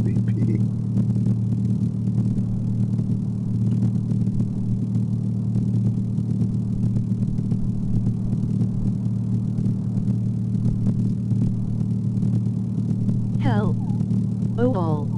MVP. Hell. Oh all.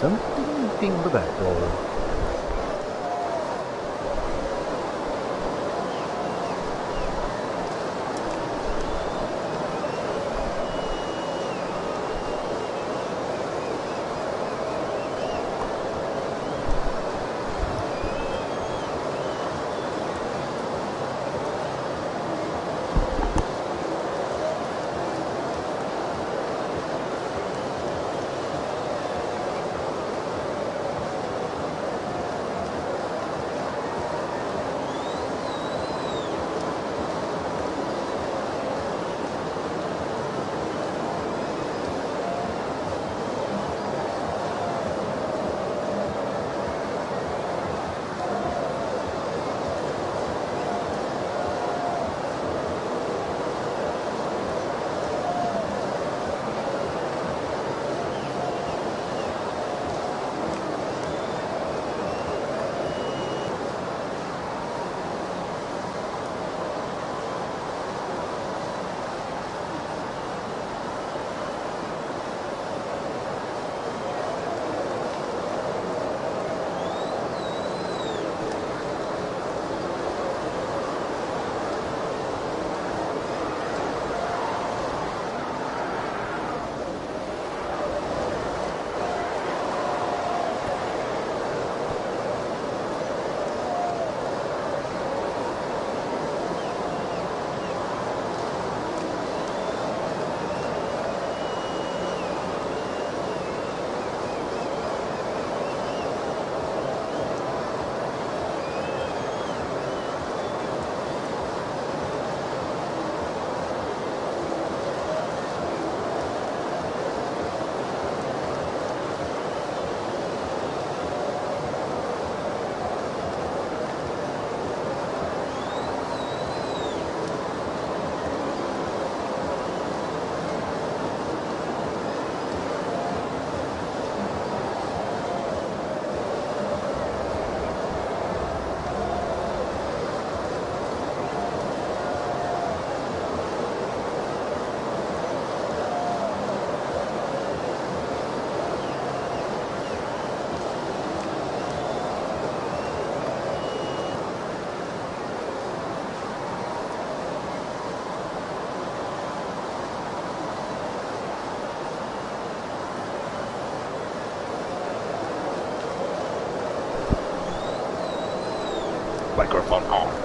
something in the back door. Microphone on.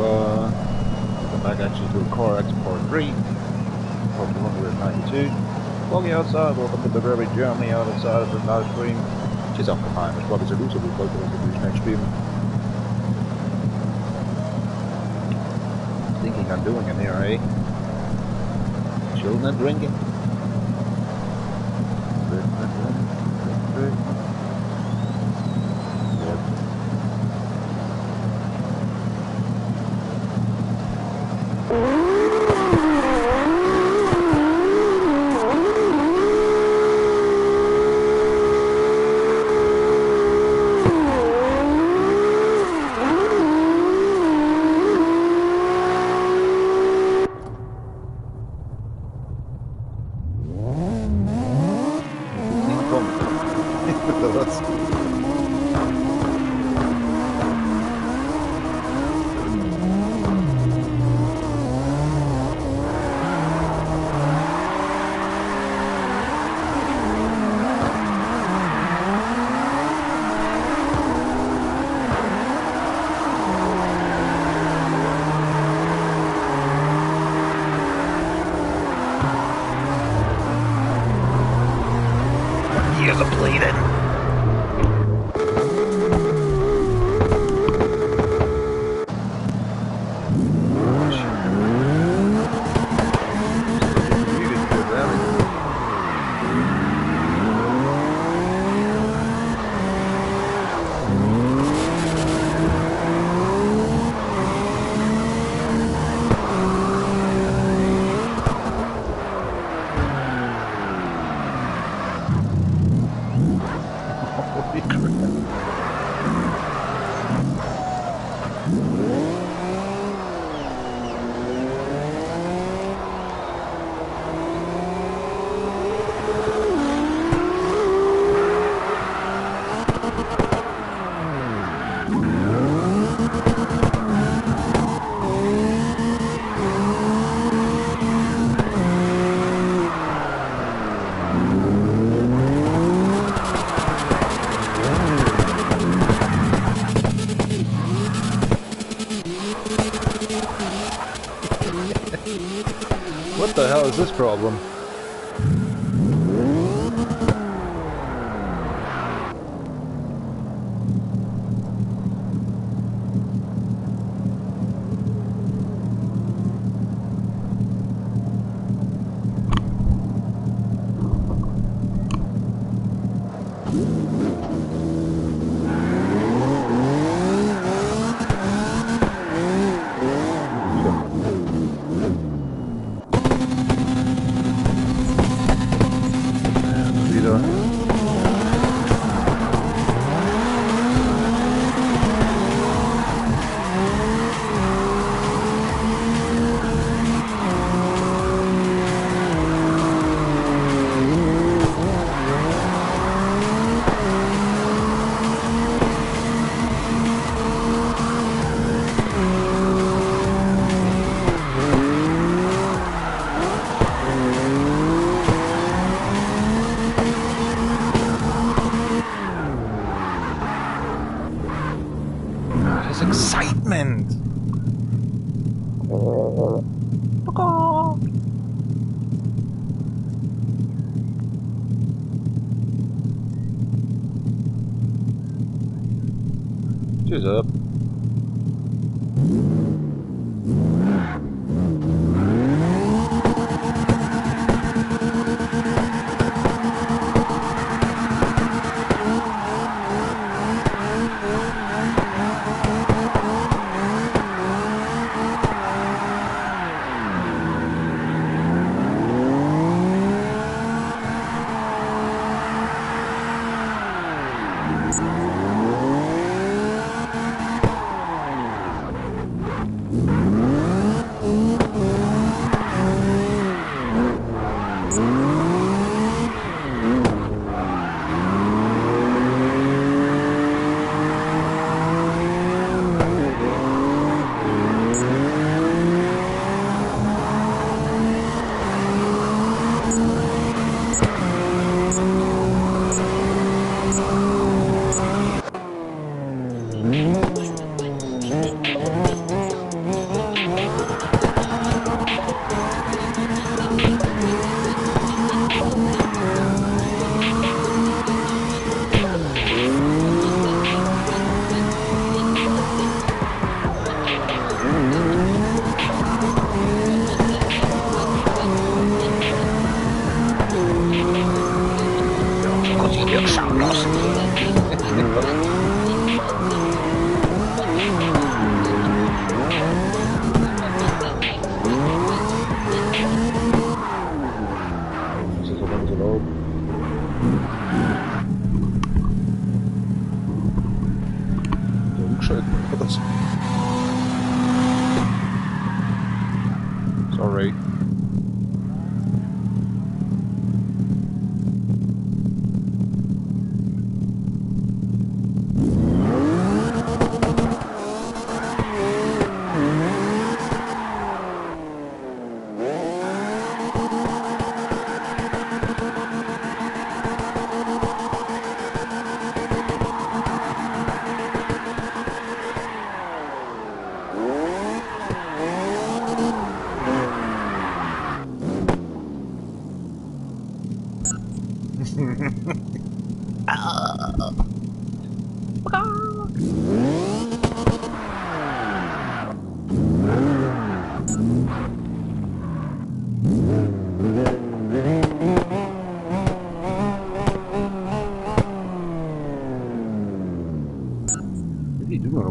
come back actually to car export 3, port 192. Foggy outside, welcome to the very Germany outside of the live stream. She's off behind us, probably so we both going to do next stream. Thinking I'm doing in here, eh? Chilling and drinking. Drink. Years of bleeding. What the hell is this problem? Excitement! Cheers up.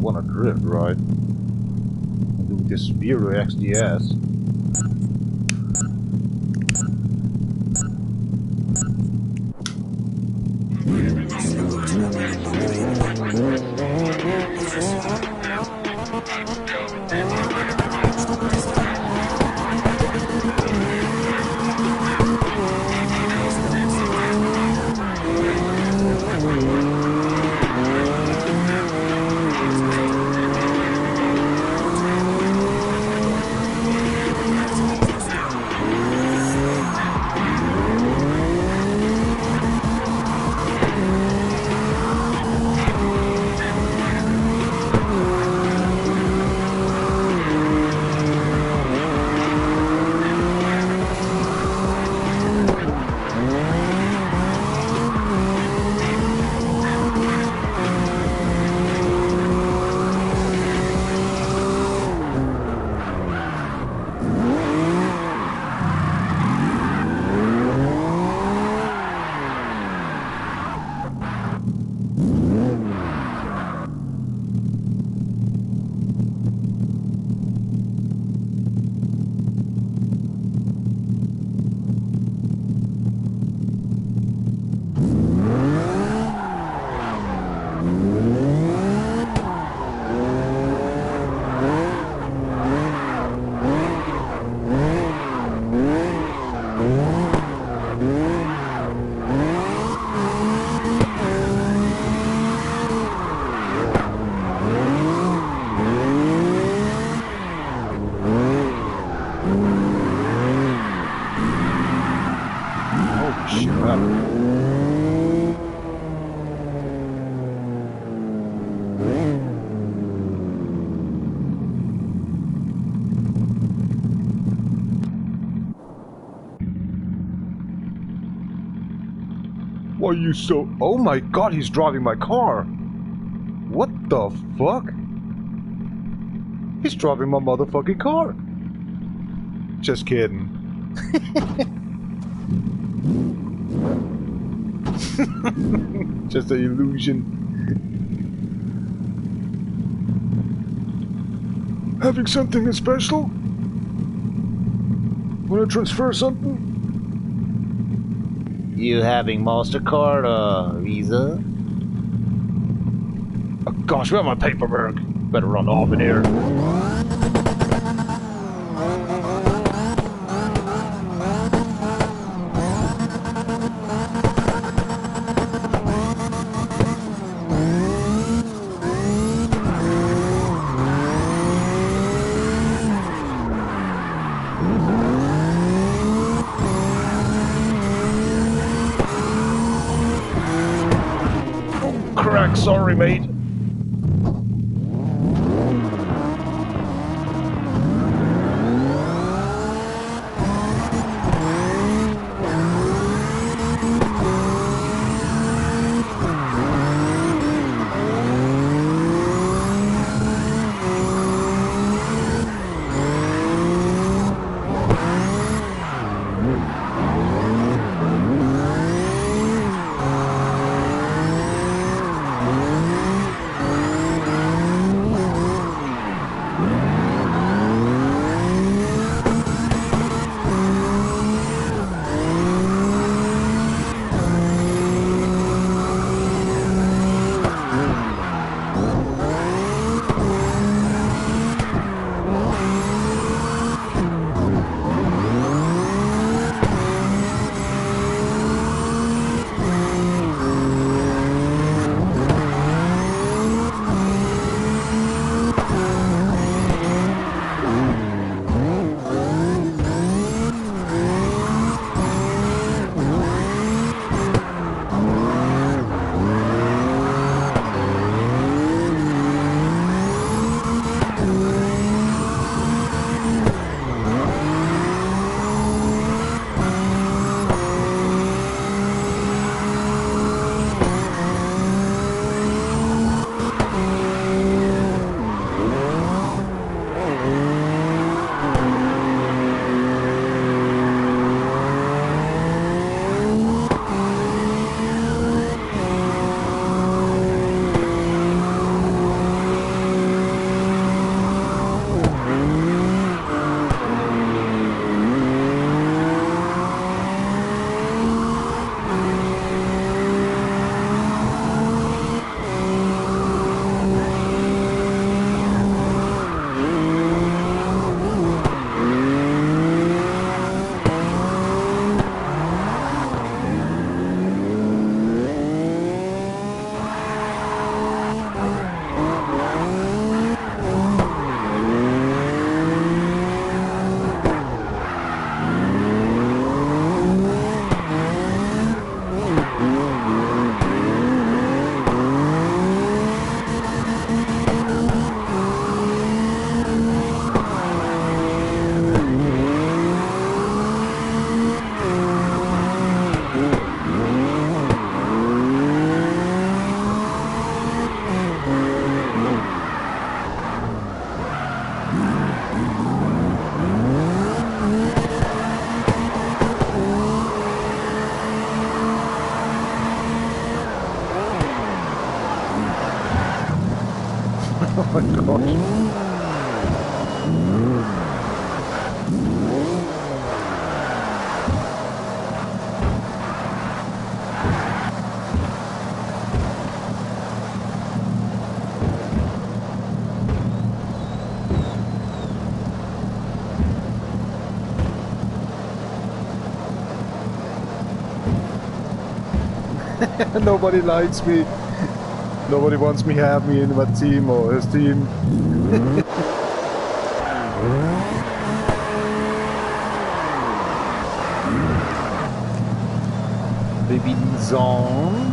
want to drift, right? Do this Spiro XDS. Why are you so... Oh my god, he's driving my car! What the fuck? He's driving my motherfucking car! Just kidding. Just an illusion. Having something special? Wanna transfer something? You having MasterCard or Visa? Oh gosh, where's my paperwork? Better run off in here. Sorry, mate. course. Nobody likes me. Nobody wants me have me in my team or his team. Baby Lison.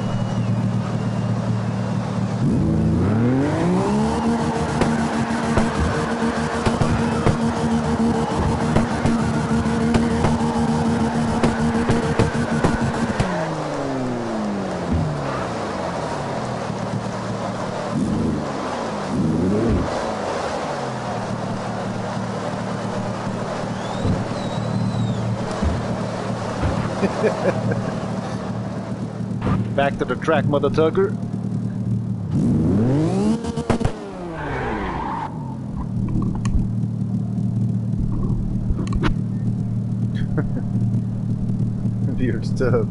Back to the track, Mother Tucker. Weird stuff.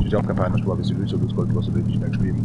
J'ai en préparé un choix avec celui sur l'autre côté, sur le next stream.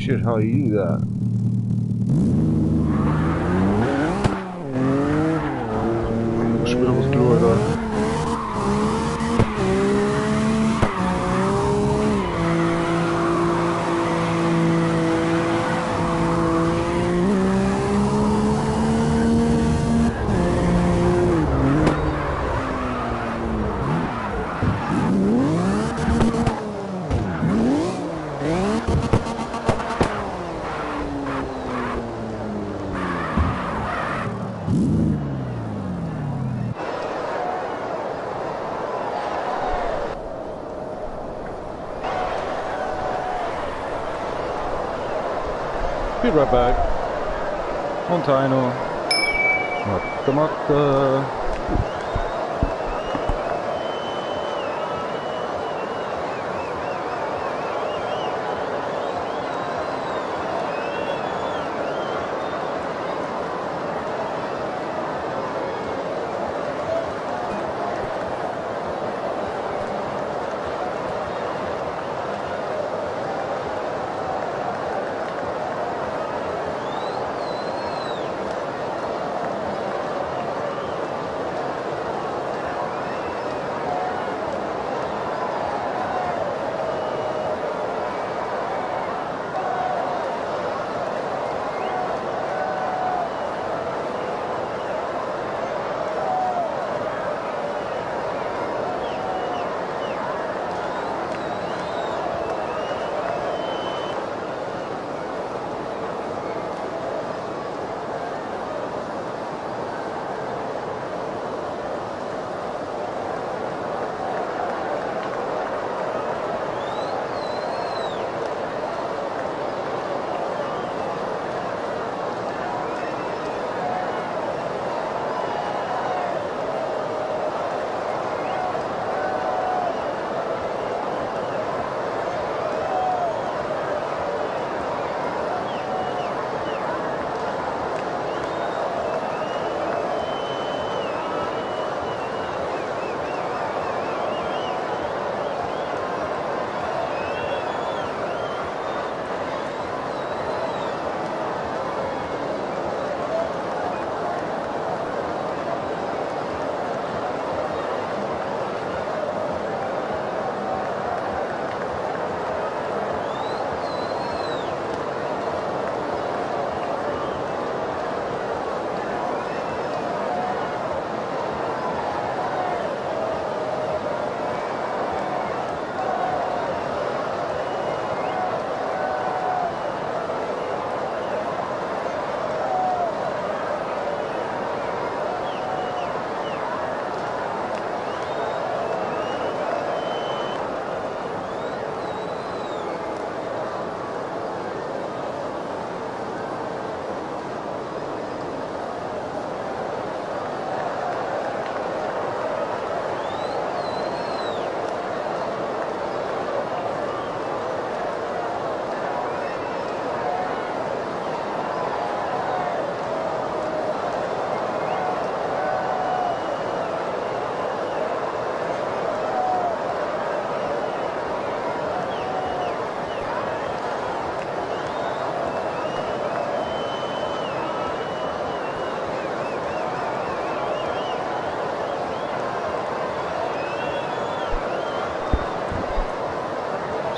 shit how you do that. Ik should be able to do it. Be right back. Montano. Matta.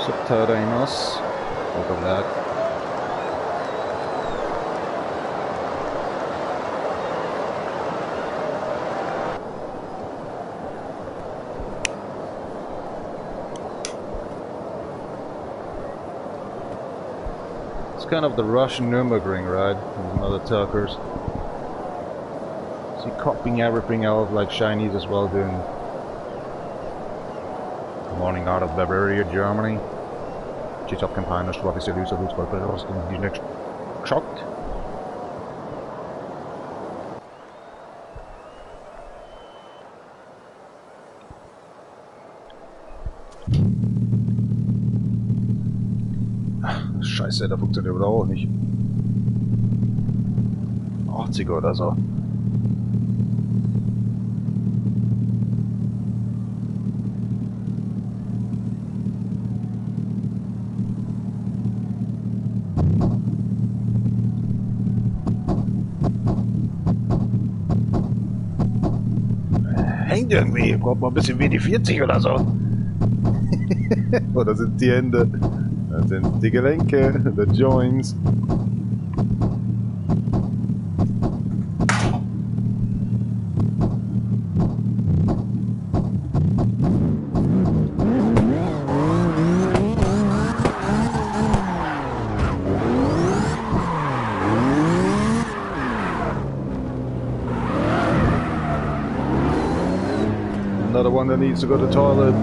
Subterraneous. Over that. It's kind of the Russian Nürburgring, right? And other Turkers. So you're copying everything else like Chinese as well doing. Morning out of Bavaria, Germany. Cheats up campaigners, what is the use of who's for the next shocked. Scheiße, da funktioniert aber auch nicht. 80er oder so. hängt irgendwie. Kommt mal ein bisschen wie die 40 oder so. Oder sind die Hände? Das sind die Gelenke, the joints. Another one that needs to go to the toilet.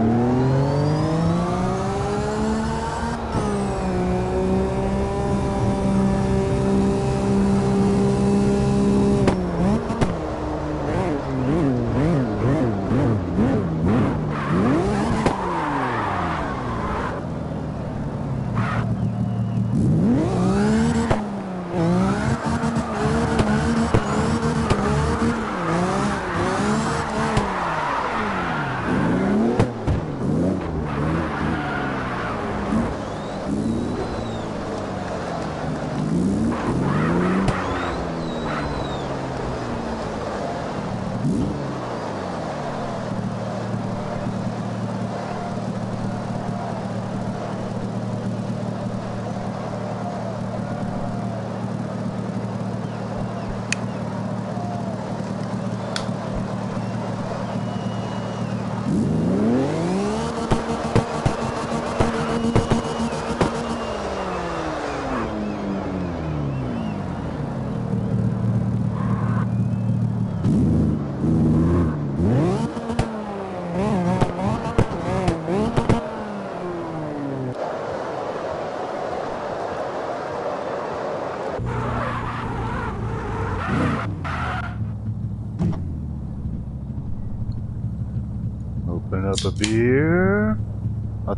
Open up a beer.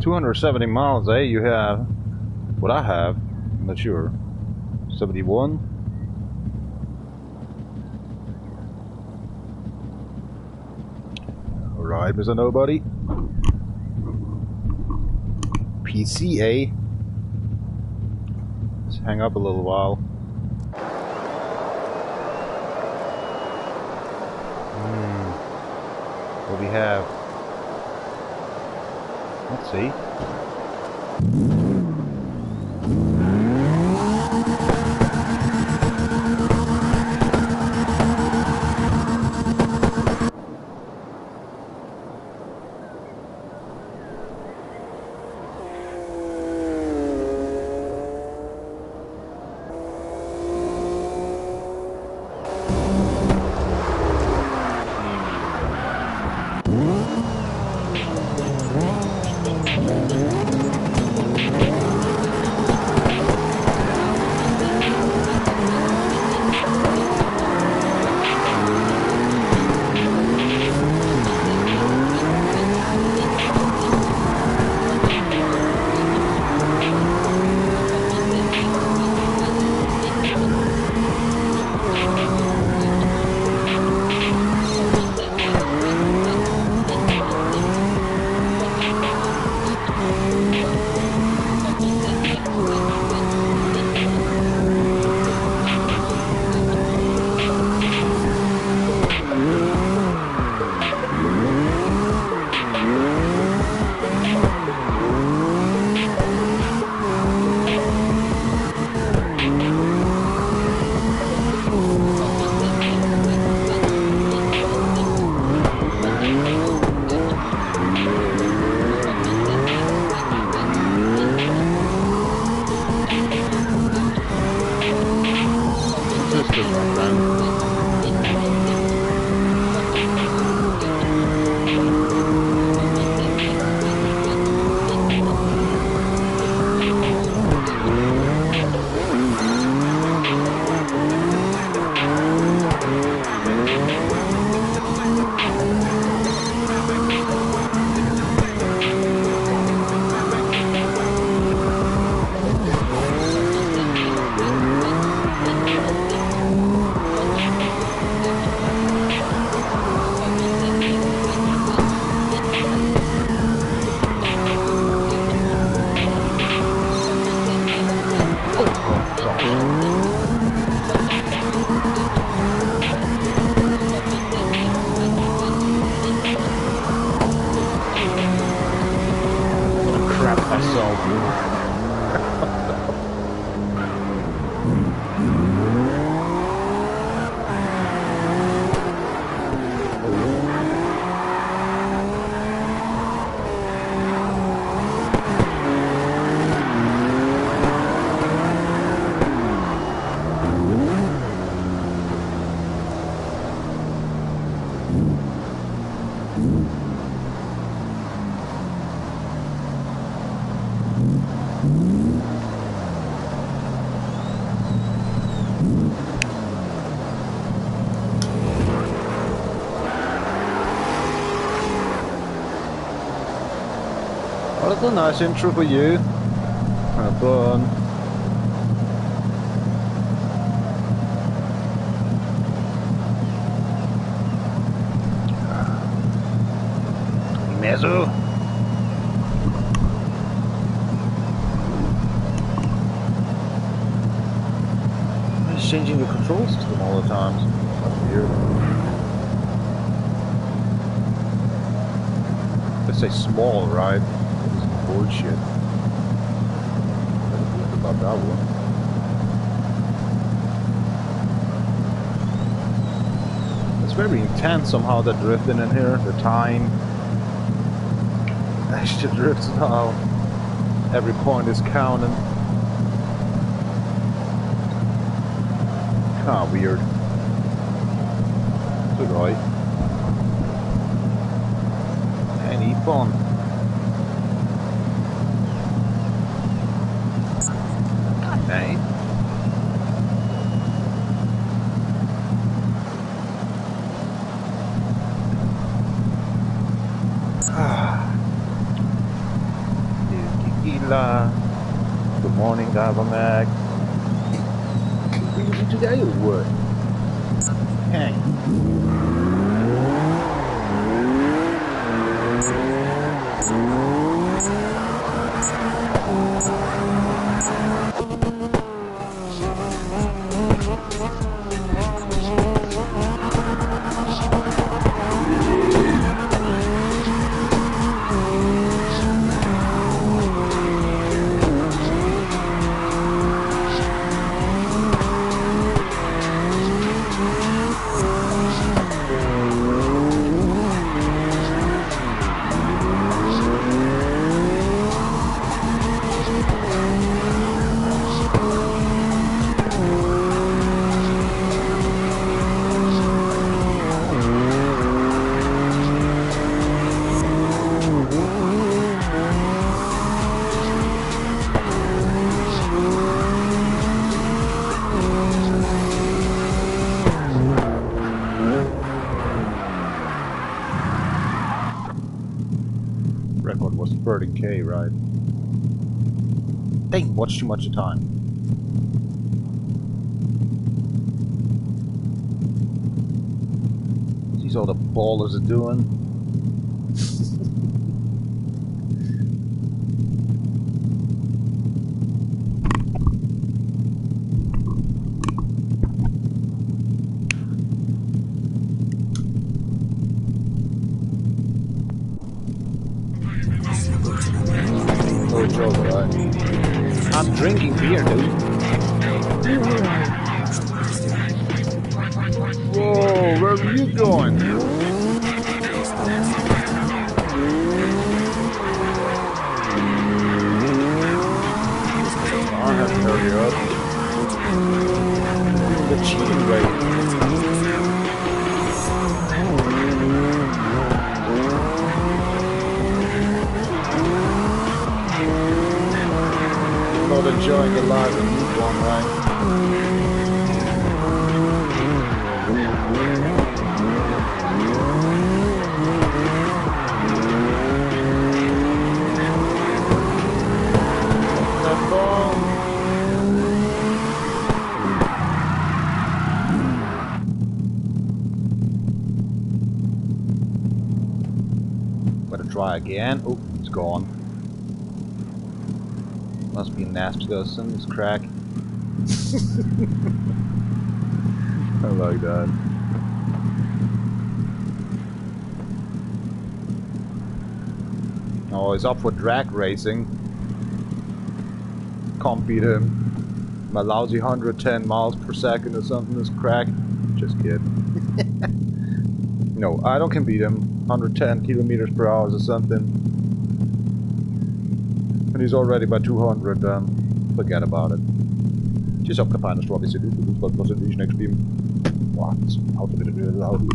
270 miles, eh? You have what I have. I'm not sure. 71. Alright, Mr. Nobody. PCA. Let's hang up a little while. What do we have? Let's see. Well, that's a nice intro for you. Have fun. Mezzo. He's changing the control system all the time. That's weird. They say small, right? It's bullshit. What about that one? It's very intense somehow, the drifting in here, the time. Actually drifts now. Every point is counting. Kinda weird. It's alright. Any fun. Okay. Good morning, Gavamac. What are you doing today or what? Hey. Record was 30k, right? Dang, watch too much of time. See all the ballers are doing. No joke, right? I'm drinking beer, dude. Whoa, where are you going? I have to hurry up. The cheating rate. Not enjoying the live and move on, right? Better try again. Oh, it's gone. Must be Nasp-Gusson, it's crack. I like that. Oh, he's up for drag racing. Can't beat him. My lousy 110 miles per second or something is cracked. Just kidding. No, I don't can beat him. 110 kilometers per hour or something. And he's already by 200. Forget about it. She's up kapijne strawby se doet, dus wat was het die next beam? What? How to do it? How to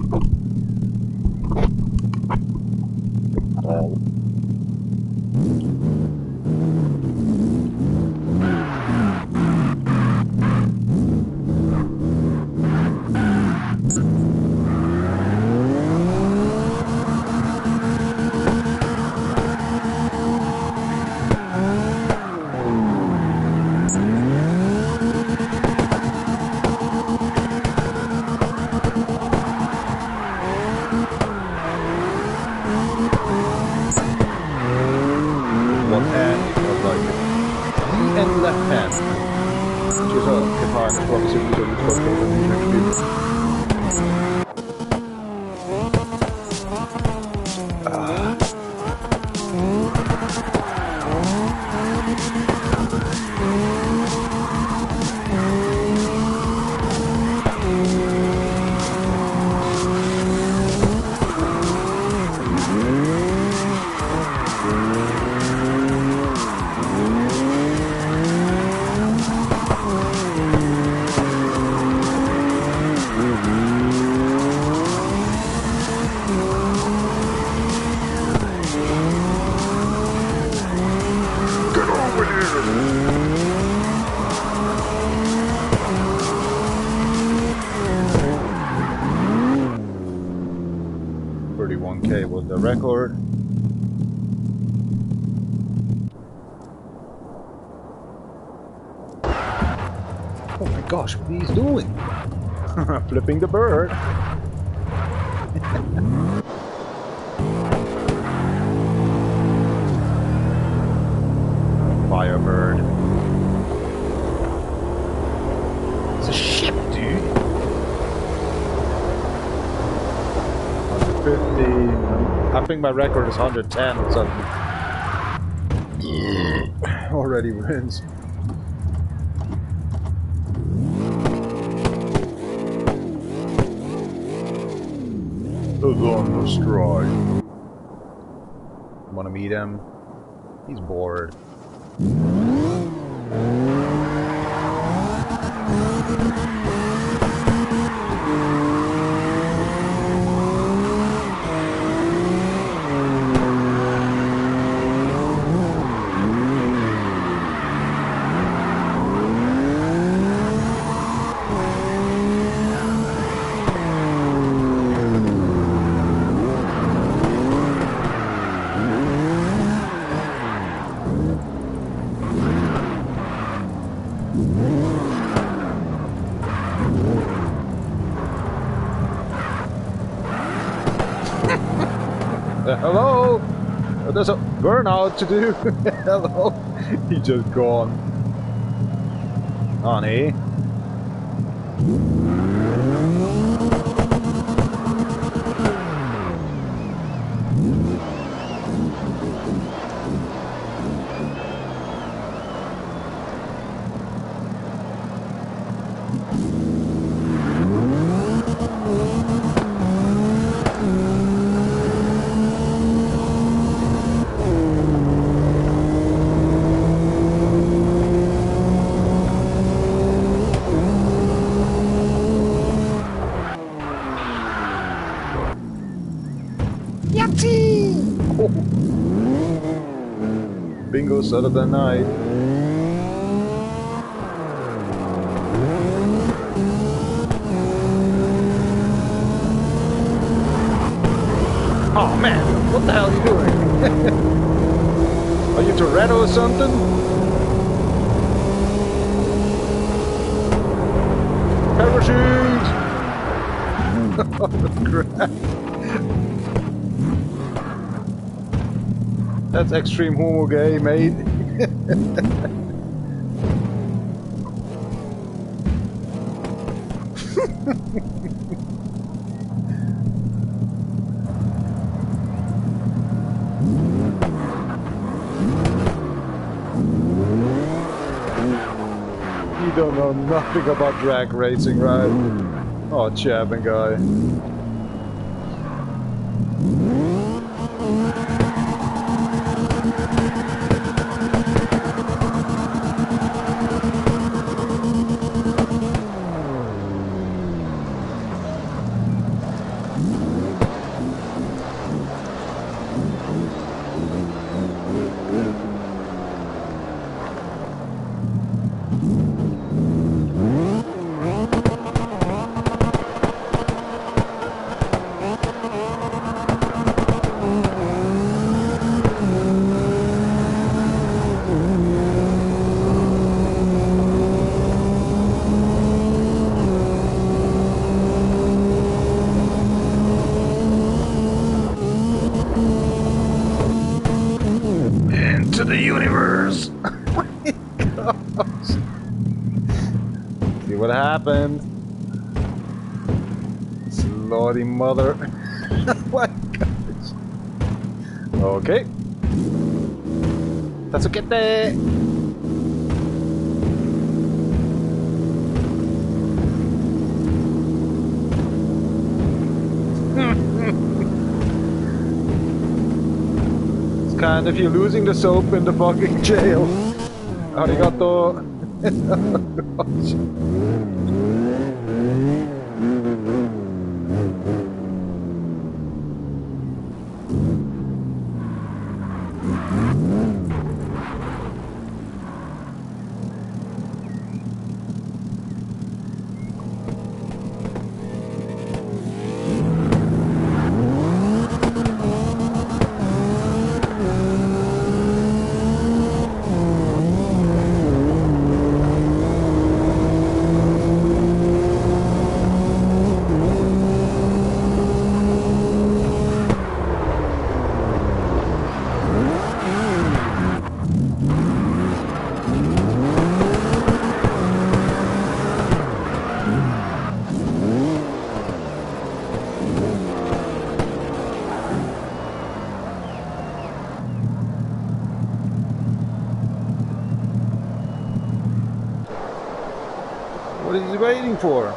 and left hand. She's up kapijne strawby se doet, dus wat was het die next beam? Get over here! 31K was the record. Oh my gosh, what he's doing? Flipping the bird. Firebird. It's a ship, dude. 150. I think my record is 110 or something. Already wins. On the strike. Wanna meet him? He's bored. Hello? There's a burnout to do. Hello? He just gone. Honey. Bingo Saturday night. Oh man, what the hell are you doing? Are you Toretto or something? Parachute! Oh crap. That's extreme homo gay, mate. don't know nothing about drag racing, right? Oh, Chapman guy. Into the universe! See what happened? Slaughty mother. Oh my gosh. Okay. Tatsukete! It's kind of you losing the soap in the fucking jail. Arigato. Oh, gosh. What is he waiting for?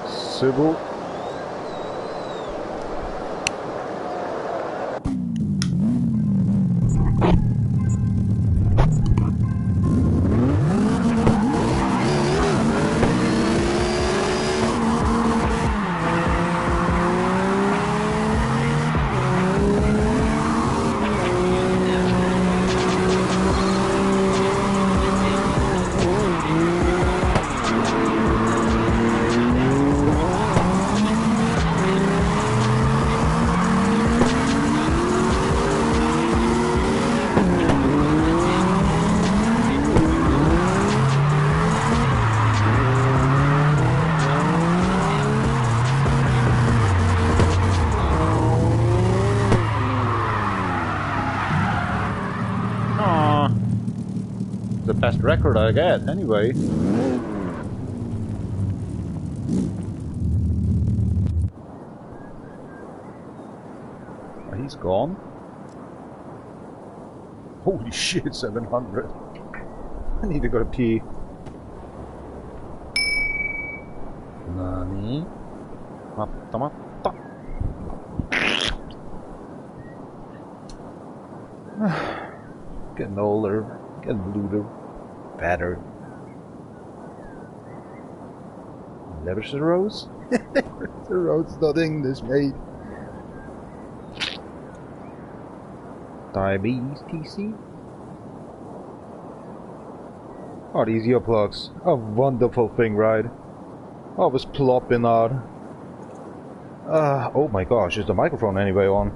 Sybil. The best record I get, anyway. Oh, he's gone. Holy shit, 700. I need to go to pee. Nani? Matta matta. Getting older, getting bluer, fatter. Never cirrhosis? Cirrhosis not English, mate. Diabetes, TC? Oh, these earplugs. A wonderful thing, right? Always plopping out. Oh my gosh, is the microphone anyway on?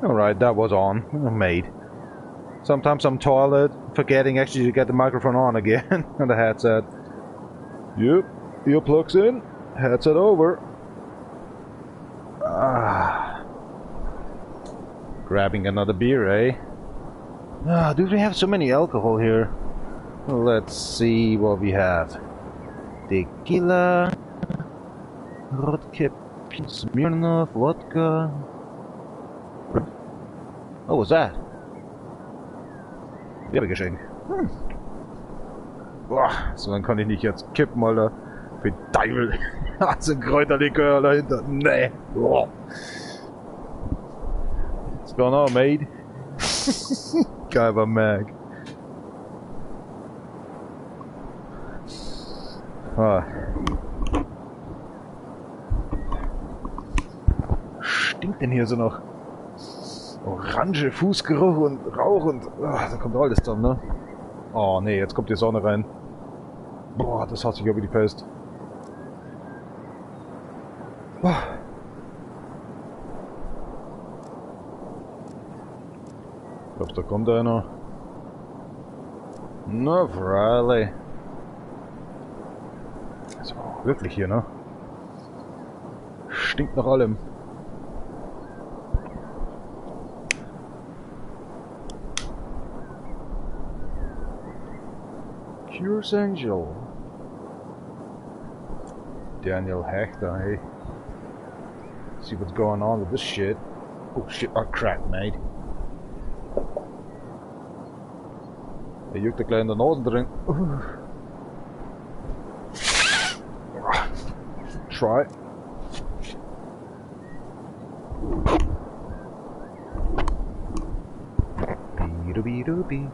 Alright, that was on. Made. Sometimes I'm toilet, forgetting actually to get the microphone on again on the headset. Yep, earplugs in, headset over. Grabbing another beer, eh? Do we have so many alcohol here? Let's see what we have. Tequila, Rodke, Smirnoff, vodka, Oh, was that? Ja, Geschenk. Boah, so dann kann ich nicht jetzt kippen, Alter. Für Teufel. Hast du ein Kräuterlikör dahinter? Nee. Boah. What's going on, mate? Geiler Mag. Ah. Stinkt denn hier so noch? Orange, Fußgeruch und Rauch und... da kommt alles dann, ne? Oh nee, jetzt kommt die Sonne rein. Boah, das hasse ich aber die Pest. Boah. Ich glaube, da kommt einer. Na, freilich. Also, wirklich hier, ne? Stinkt nach allem. Cures Angel. Daniel Hechter, hey. See what's going on with this shit. Oh shit, oh crap, mate. Er juckt een klein de nose drin. Try.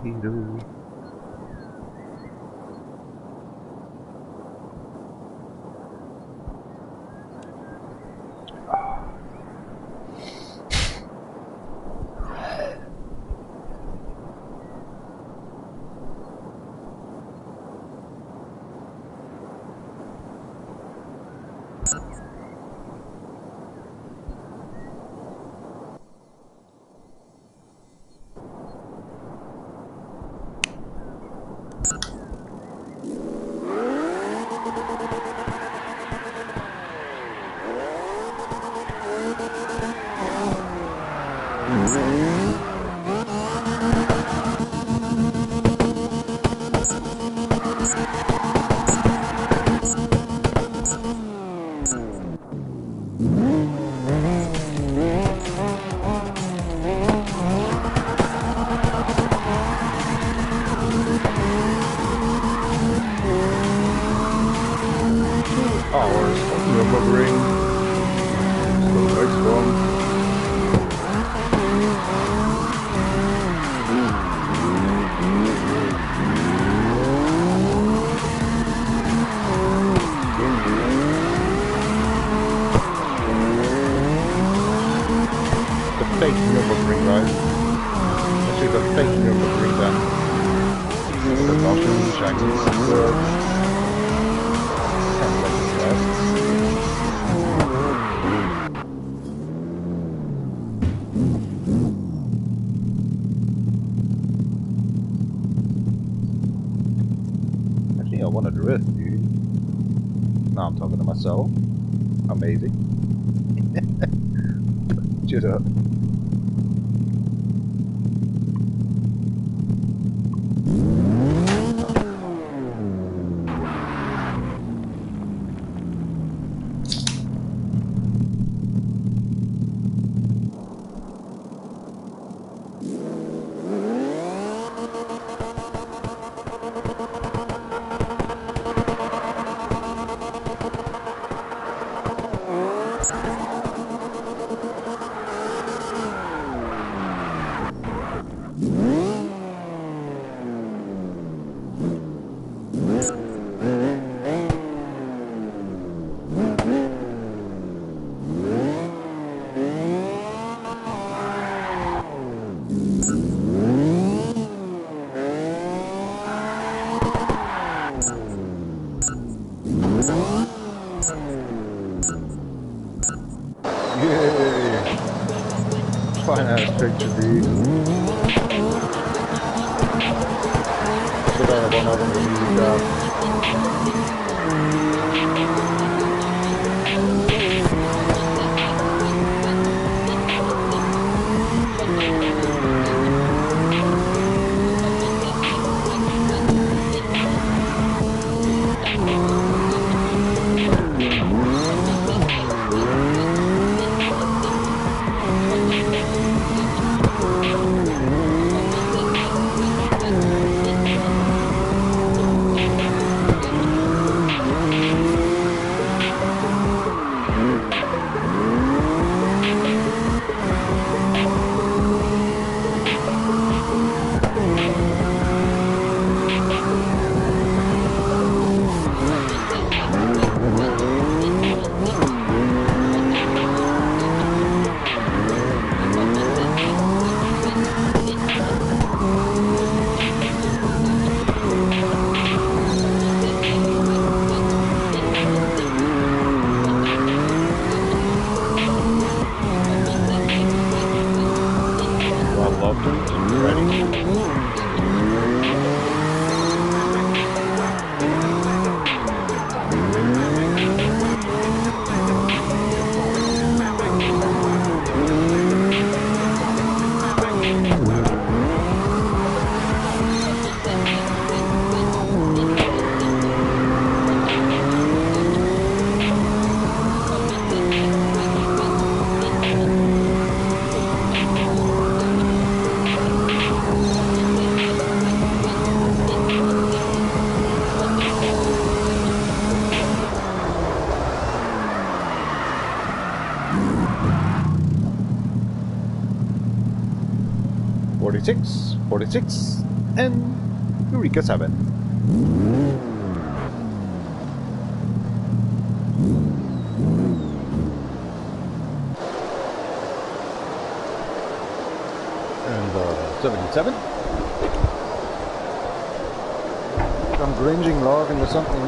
Beedoo. Hours of Nürburgring. So next one. The fake Nürburgring, guys. Actually, the fake Nürburgring then. The Russian Chinese. Actually, I want to drift, dude. Now I'm talking to myself. Amazing. Shut up. Yay! Fine ass picture, dude. Should I have one of them to use that? 46, 46, and Eureka 7. And 77. I'm gringing, logging with something.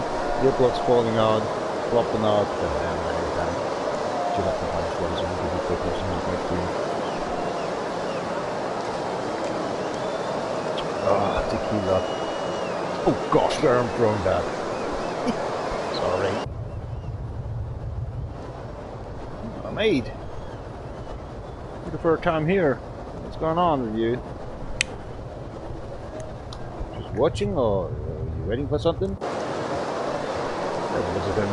Your block's falling out, flopping out. Ah, tequila. Oh gosh, where I'm throwing that. Sorry. Oh, mate. For the first time here. What's going on with you? Just watching, or are you waiting for something? There was it then.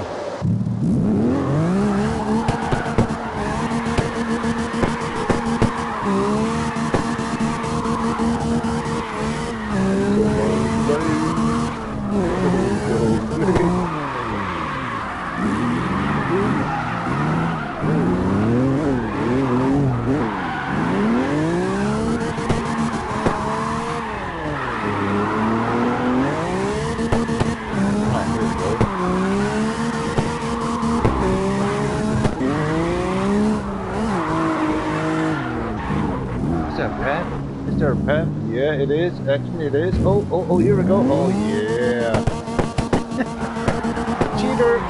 Is there a pen? Yeah, it is. Actually, it is. Oh, here we go. Oh, yeah. Cheater.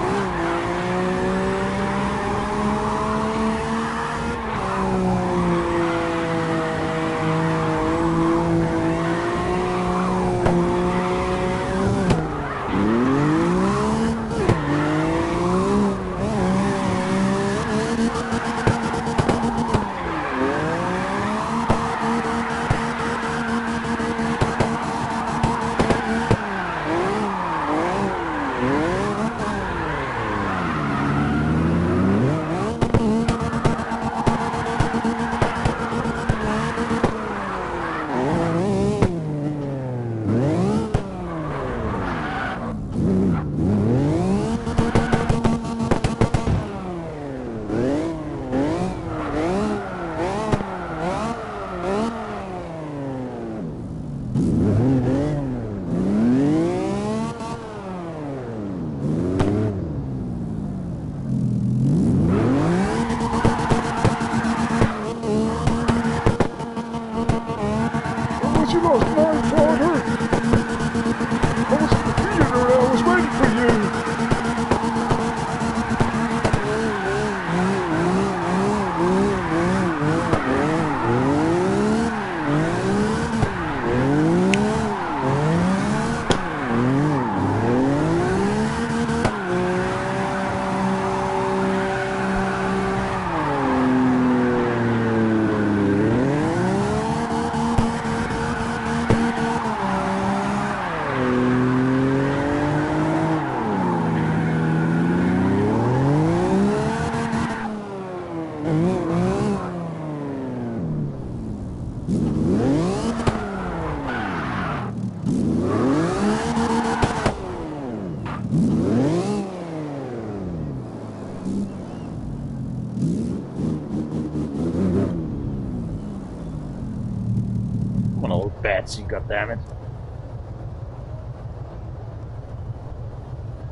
Betsy, goddammit.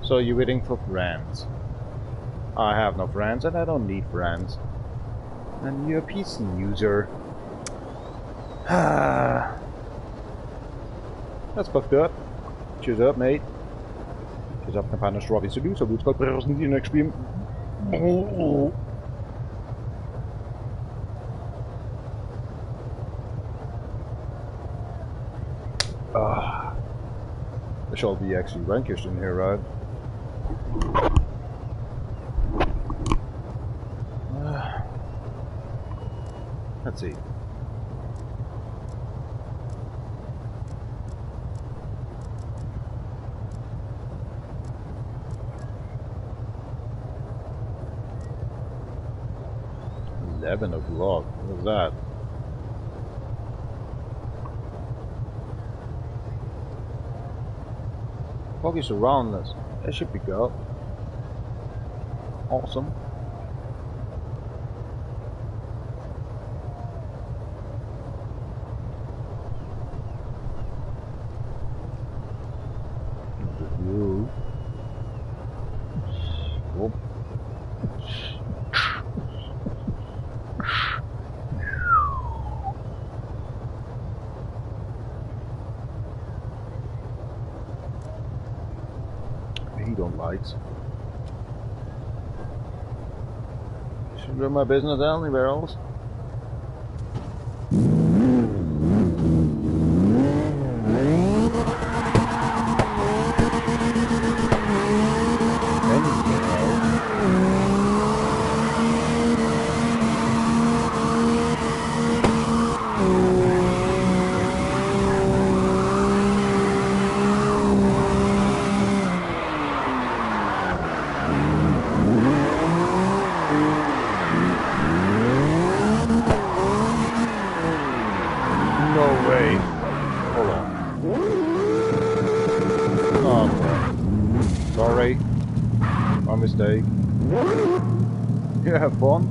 So you're waiting for friends. I have no friends and I don't need friends. And you're a PC user. That's fucked up. Cheers up, mate. Cheers up, campana strawberry seduce. So we'll present in the next stream. There shall be actually rankers in here, right? Let's see. $11 What was that? Focus around us. That should be good. Awesome. Whoop. He don't lights. Should run my business anywhere else. No way. Hold on. Oh, boy. Sorry. My mistake. You have fun?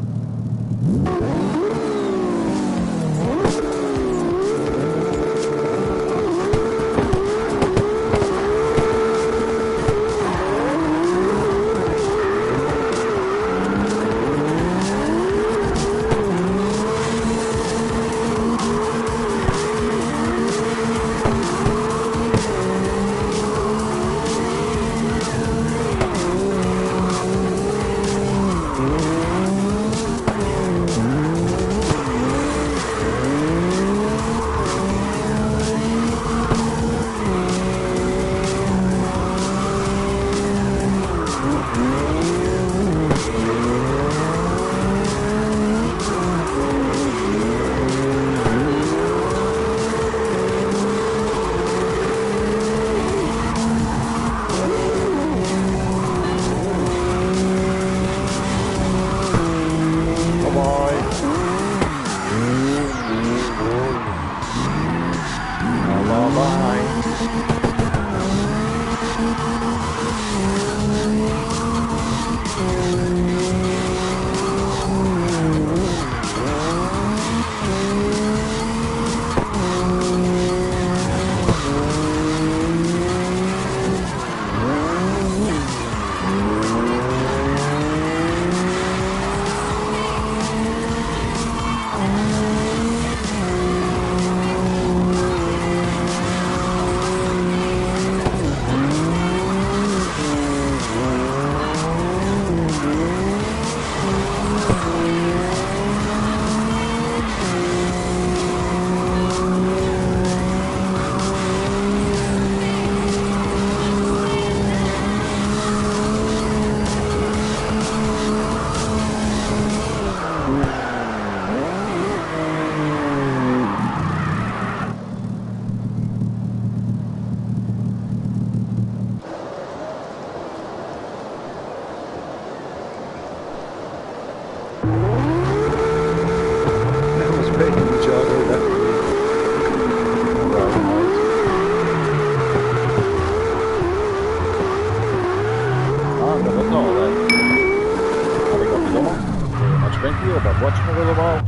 Watching a little while.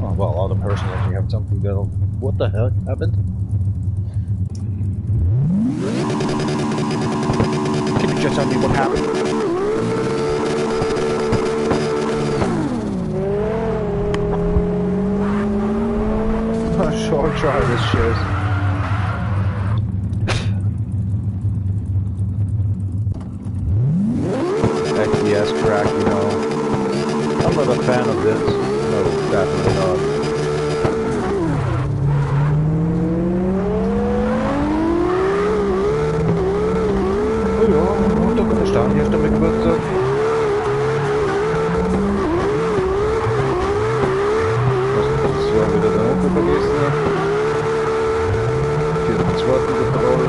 Oh well, all the persons actually have something to go. What the heck happened? Can you just tell me what happened? Sure, try this shit. XDS crack, you know. I'm not a fan of this. No, definitely not. Oh ja, da kan jag staan jeszcze mycket bättre. Все, wieder da unten vergessen. Hier den zweiten Kontrolle.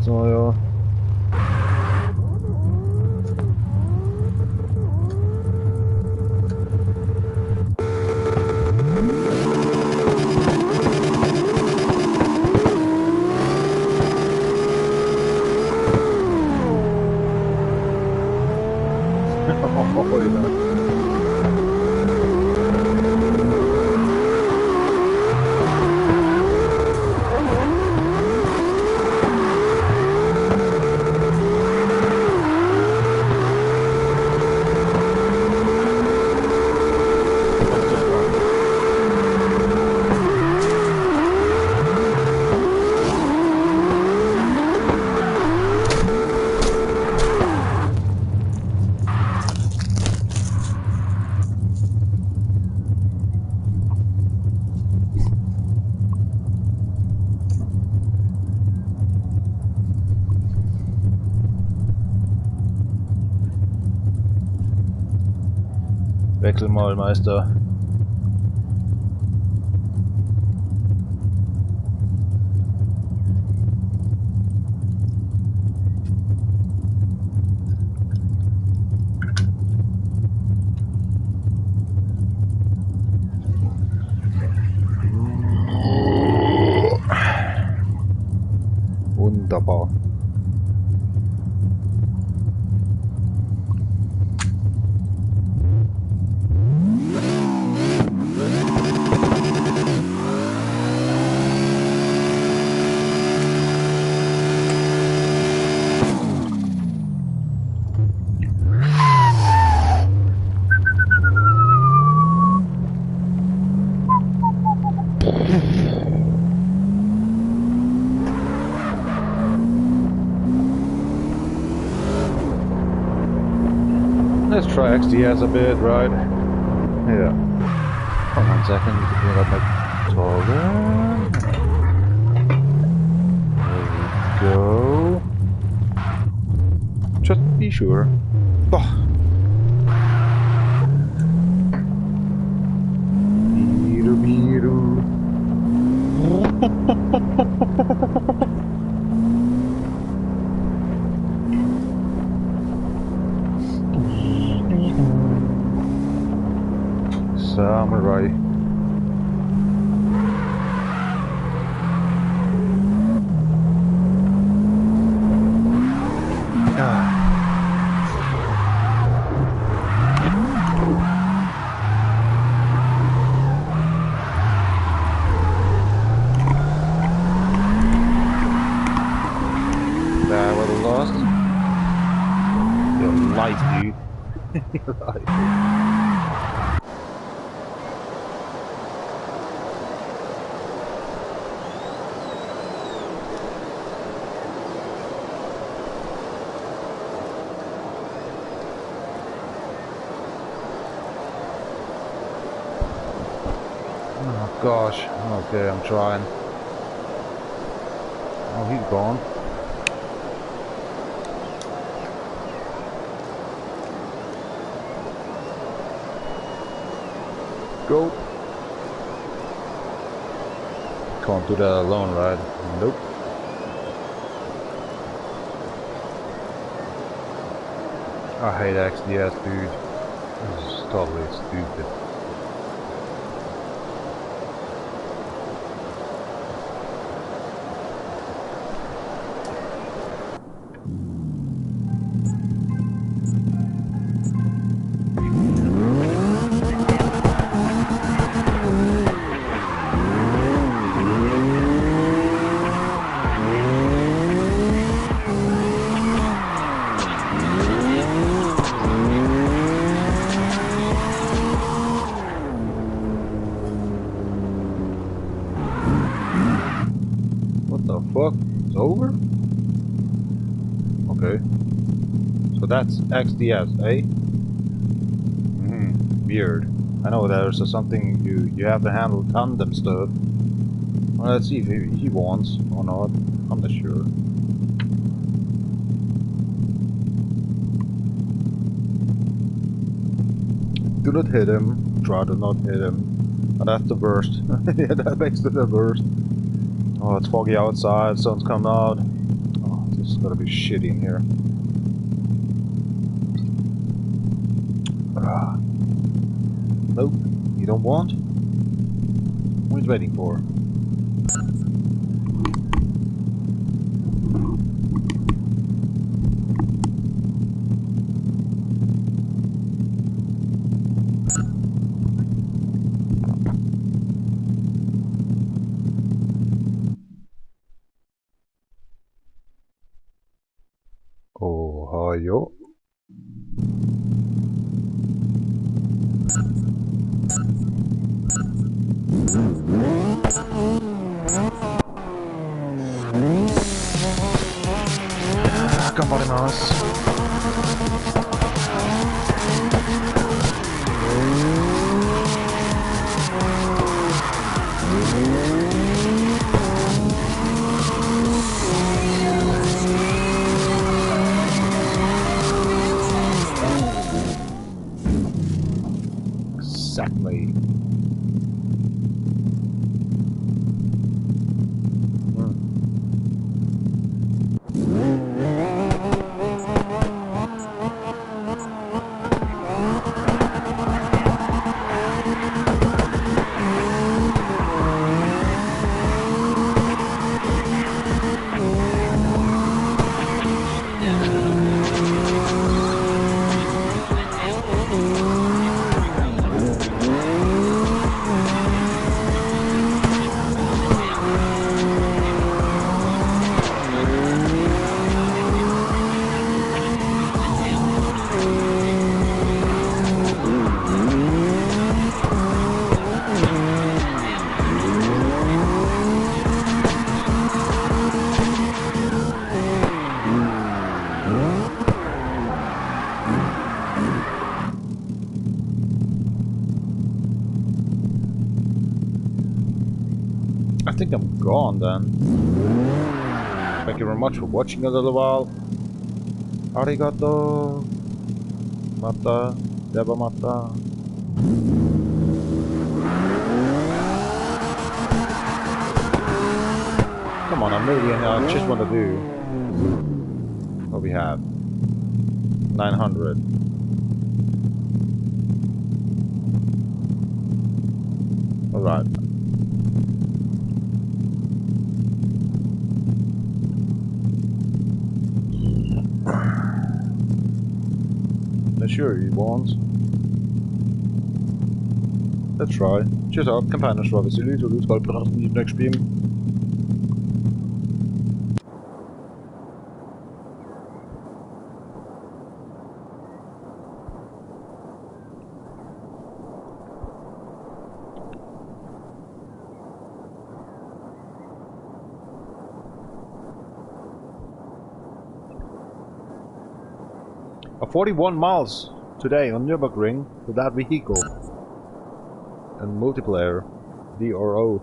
Så ja. Oj då. Wechselmaulmeister. Wunderbar. Let's try XDS a bit, right? Yeah. Hold on 1 second, you can bring up my toggle. There we go. Just be sure. Oh. Biru biru. Samurai. That was lost. You're light, dude. You're light. Oh gosh, okay, I'm trying. Oh, he's gone. Go. Can't do that alone, right? Nope. I hate XDS, dude. This is totally stupid. What the fuck? It's over? Okay. So that's XDS, eh? Weird. I know there's something you have to handle tandem stuff. Well, let's see if he wants or not. I'm not sure. Do not hit him. Try to not hit him. Oh, that's the worst. Yeah, that makes it the worst. Oh, it's foggy outside. Sun's coming out. Oh, it's Gotta be shitty in here. Nope, you don't want? What are you waiting for? Ohio. Gamballenas. Exactly. I think I'm gone then. Thank you very much for watching a little while. Arigato. Mata. Deba mata. Come on, a million. I just want to do what we have. 900. Alright. Sure, you want. Let's try. Cheers up, companions, rather silly, so let's go put us in the next stream. A 41 miles today on Nürburgring with that vehicle. And multiplayer, DRO,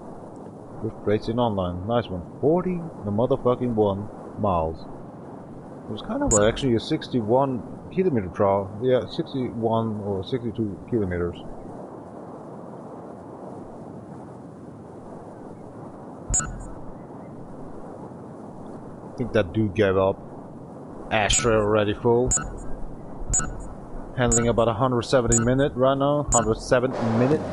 with Racing Online. Nice one. 40 the motherfucking 1 miles. It was kind of actually a 61 kilometer trial. Yeah, 61 or 62 kilometers. I think that dude gave up. Ashtray already full. Handling about 170 minutes right now. 107 minutes.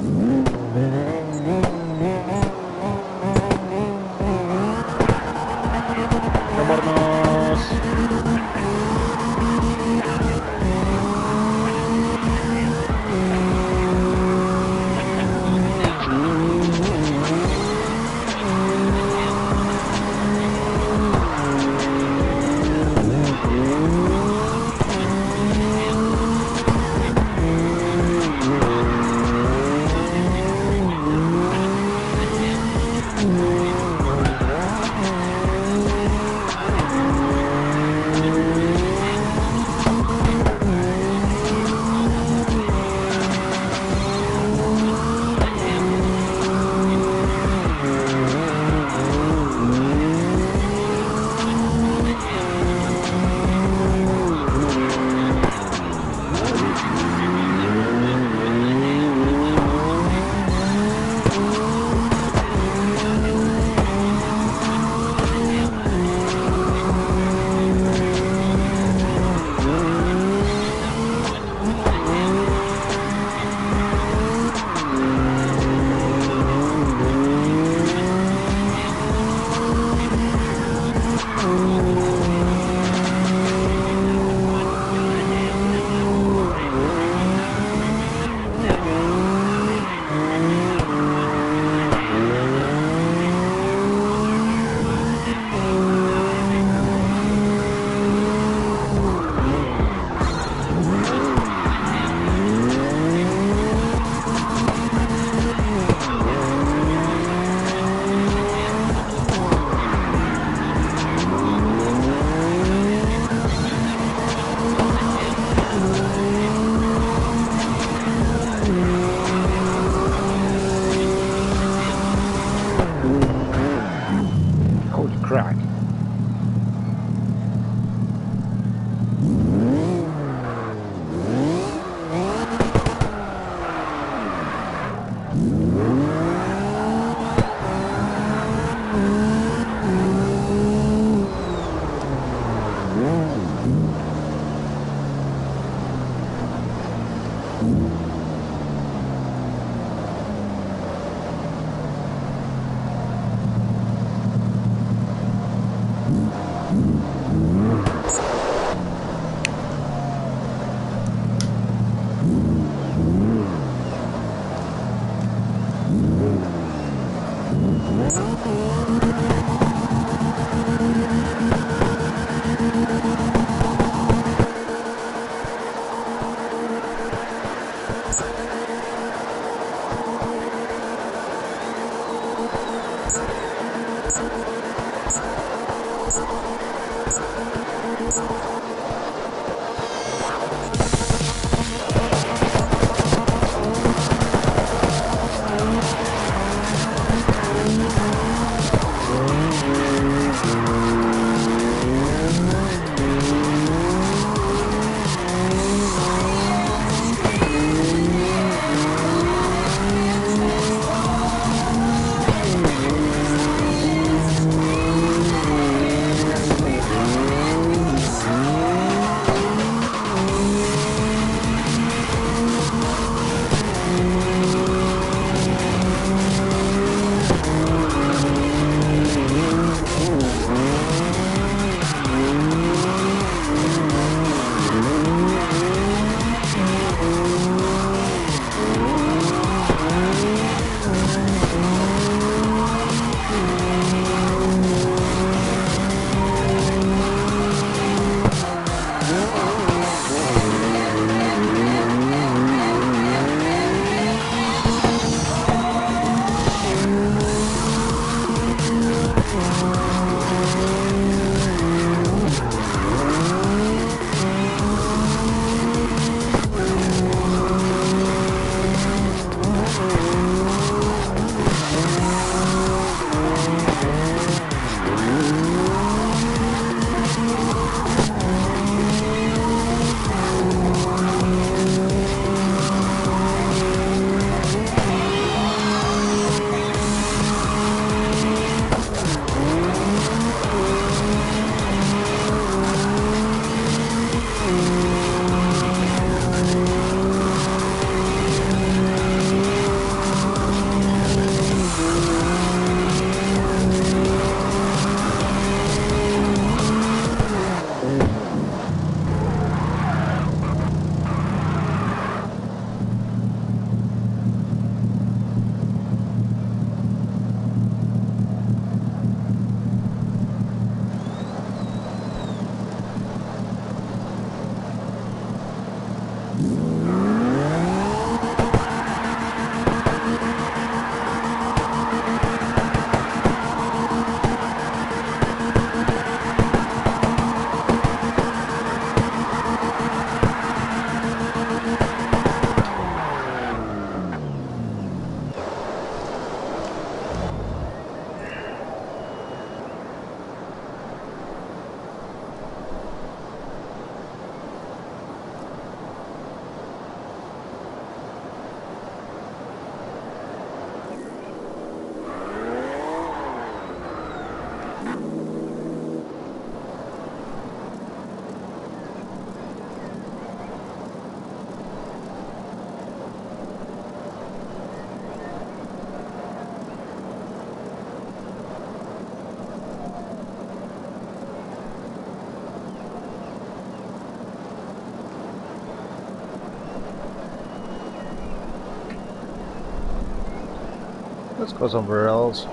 Let's go somewhere else.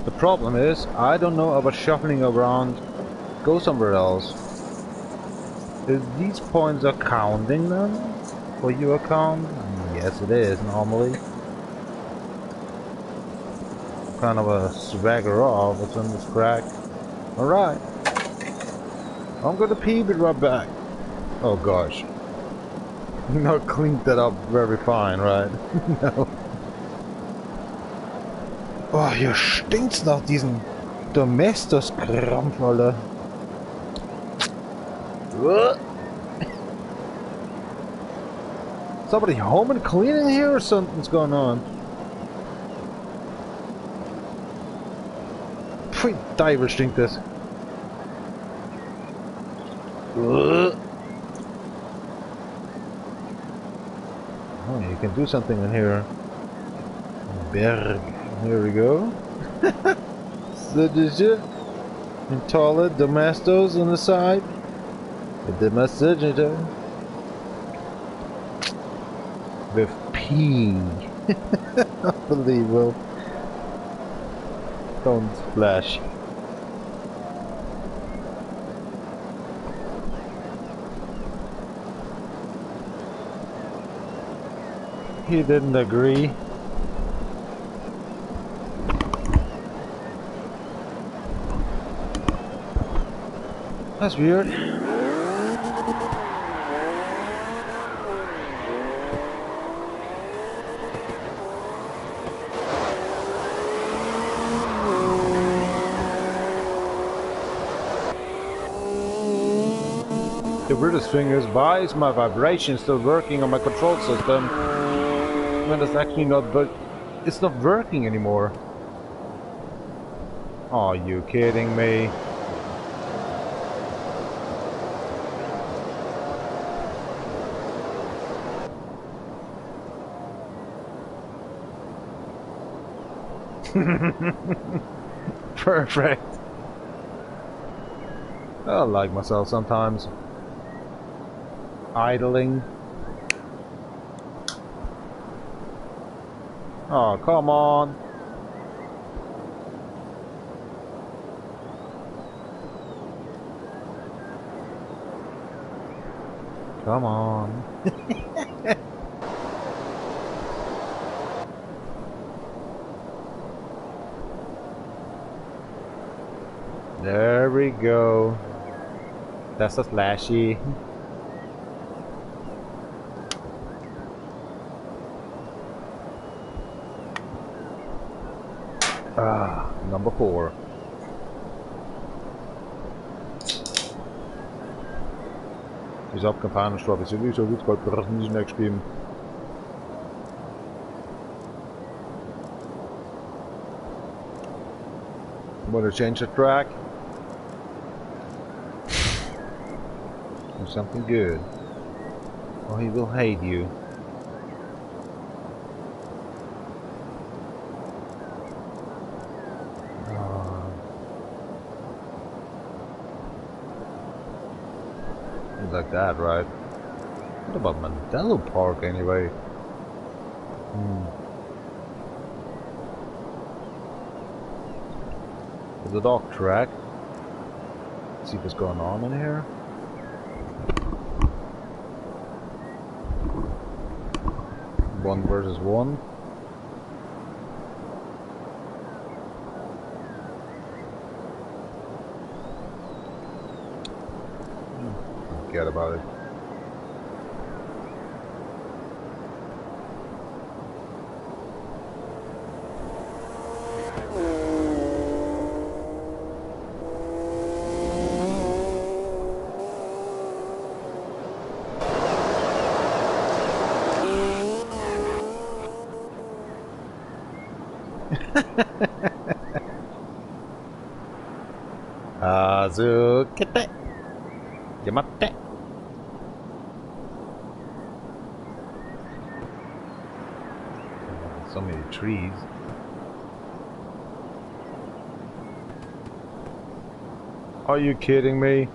The problem is, I don't know about shuffling around. Go somewhere else. Is these points are counting them for your account? Yes, it is normally. Kind of a swagger off. What's in this crack? All right. I'm gonna pee, be right back. Oh gosh. Not cleaned that up very fine, right? No. Oh, hier stinkt's nach diesem Domestos-Krampf, Alter. Somebody home and cleaning here or something's going on? Pfui, Diver stinkt das. Oh, you can do something in here. Berg. Here we go. Sedge. And toilet, domestos on the side. The domestos with P. Unbelievable. Don't splash. He didn't agree. That's weird. The weirdest thing is, why is my vibration still working on my control system when it's actually not, but it's not working anymore? Are you kidding me? Perfect. I like myself sometimes. Idling. Oh, come on. Come on. There we go. That's a flashy. Ah, number 4. He's up confined and struggle. So good got the in his next game. Want to change the track? Do something good. Or he will hate you. Like that, right? What about Mandela Park anyway? The dog track. Let's see what's going on in here. One versus one. Forget about it. Azukete. Yamate. So many trees. Are you kidding me?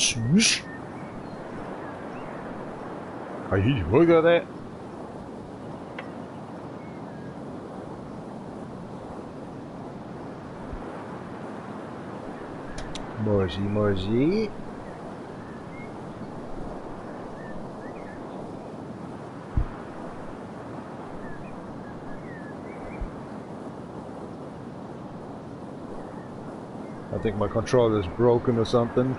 Swoosh. Hey, look at that. Morzy. I think my controller is broken or something.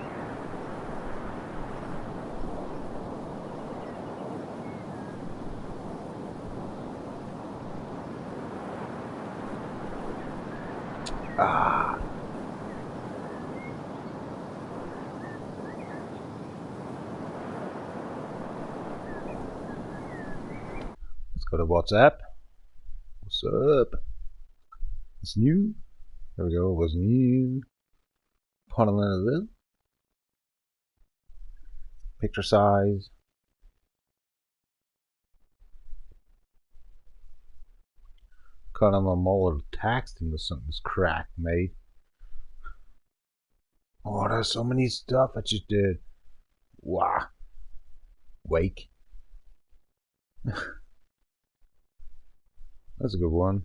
Ah. Let's go to WhatsApp. What's up? What's new? There we go. What's new? Parliament. Picture size. Kind of a mole texting or something's cracked, mate. Oh, there's so many stuff I just did. Wow. Wake. That's a good one.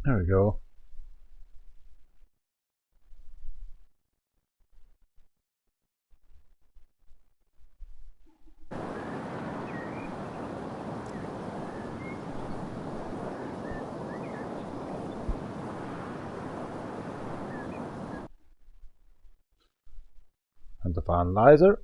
There we go. And the finalizer.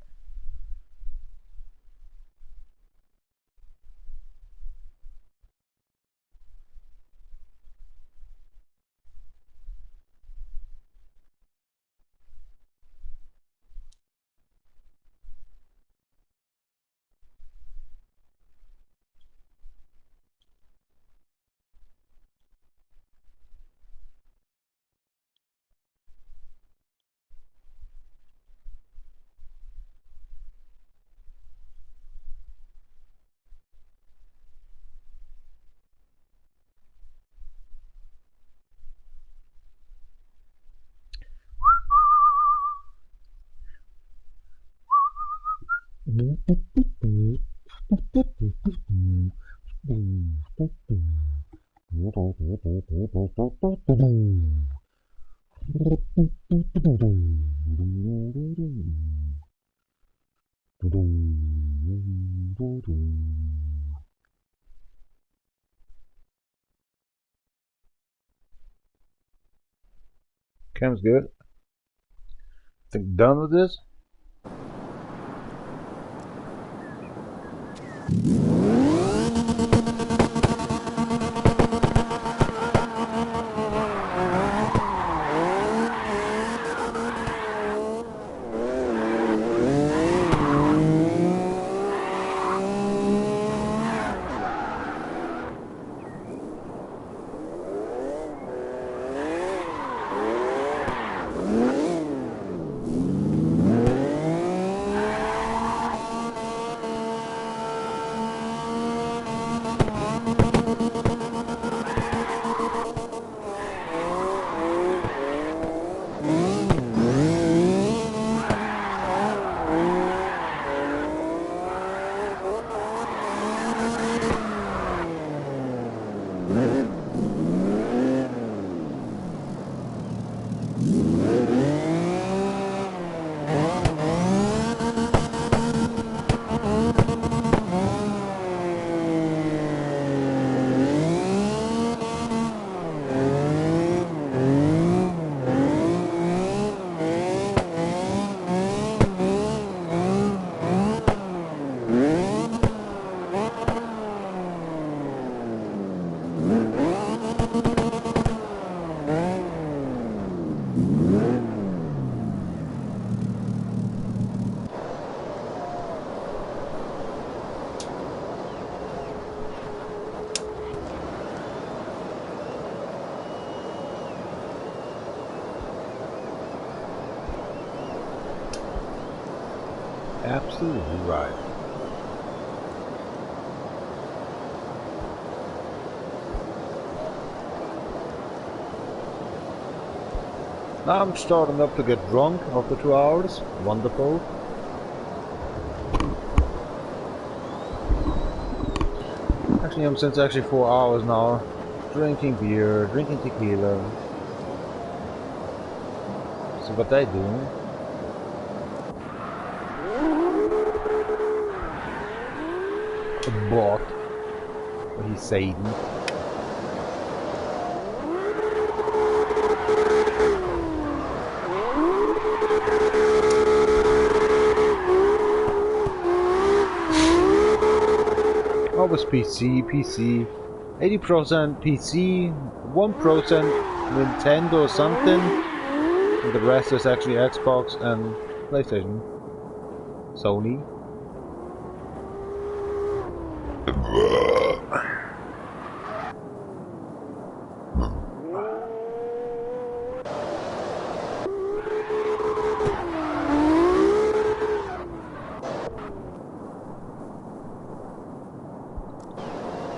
Cam's good. Think done with this? absolutely right. Now I'm starting up to get drunk after 2 hours. Wonderful. Actually, I'm since actually 4 hours now. Drinking beer, drinking tequila. So what they do? A bot. Or he's Satan. Always PC, 80% PC, 1% Nintendo or something, and the rest is actually Xbox and PlayStation. Sony.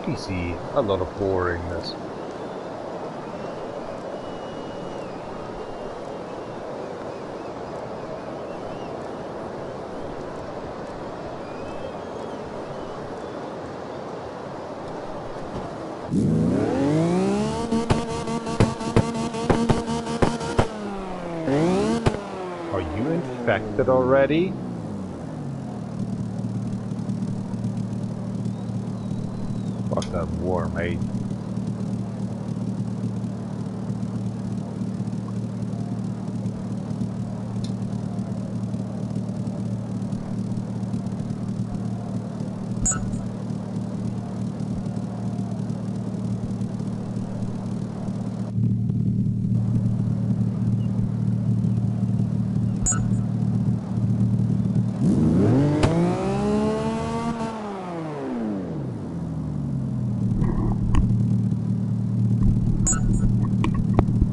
PC, a lot of boringness. Are you infected already? Fuck that war, mate.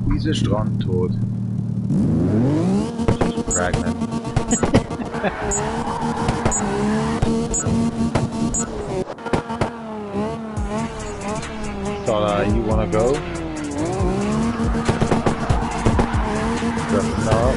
Diese Strandtod. She's pregnant. Thought you wanna go? No.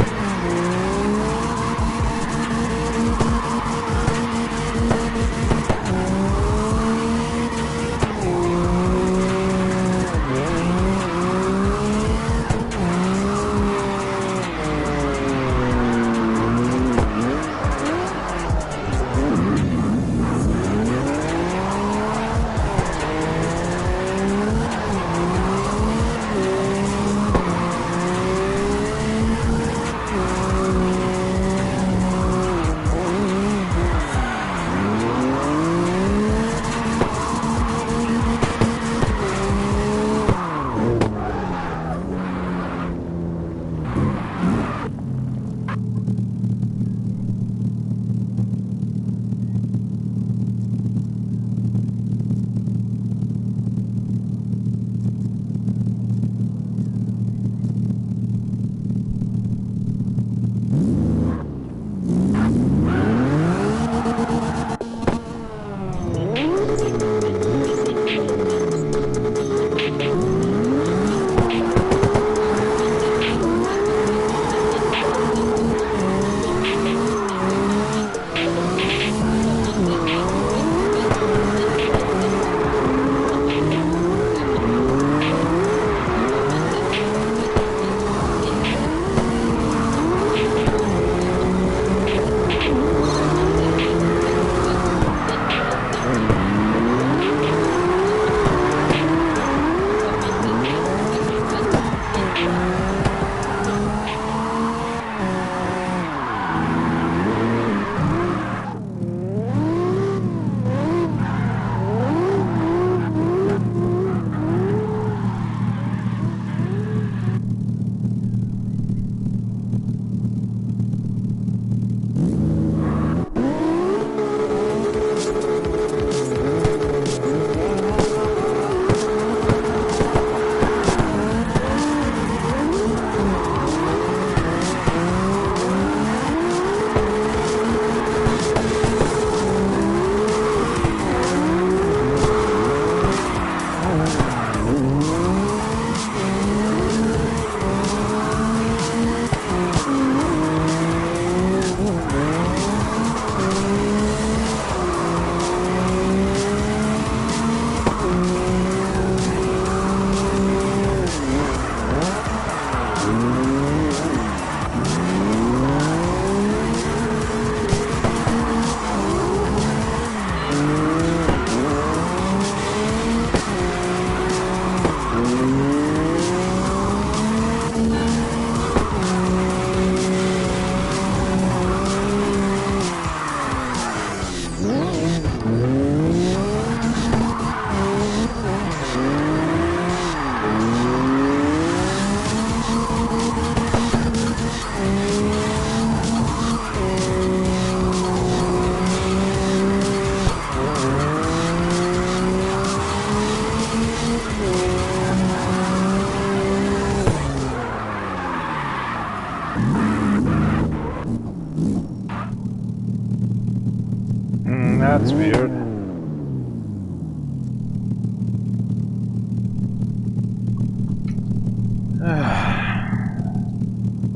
That's weird.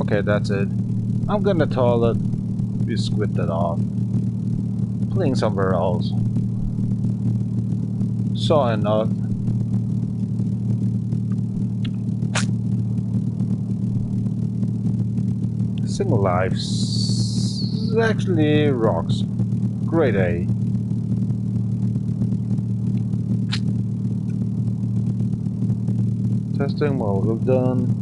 Okay, that's it. I'm gonna toilet. We squid that off. Playing somewhere else. Sign up. Single Lives actually rocks. Grade A. Testing model done.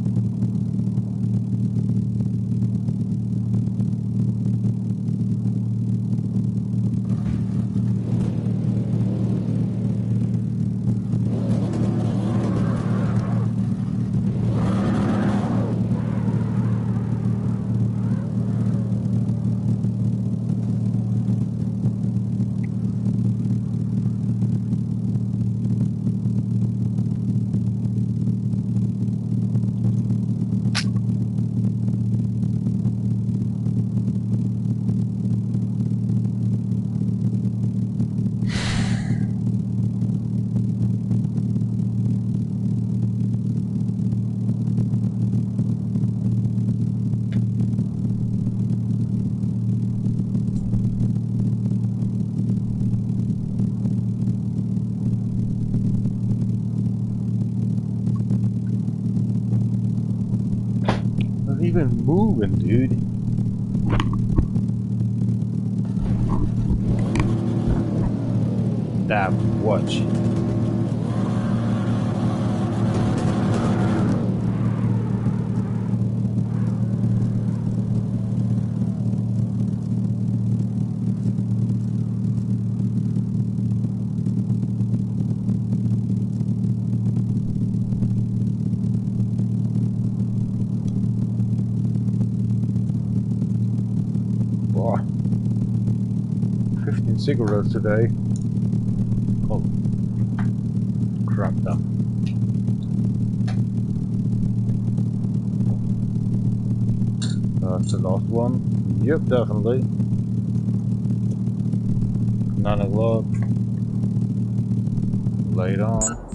Not even moving, dude. Damn, watch. Boy. 15 cigarettes today. Oh. Crap though. That's the last one. Yep, definitely. 9 o'clock. Late on.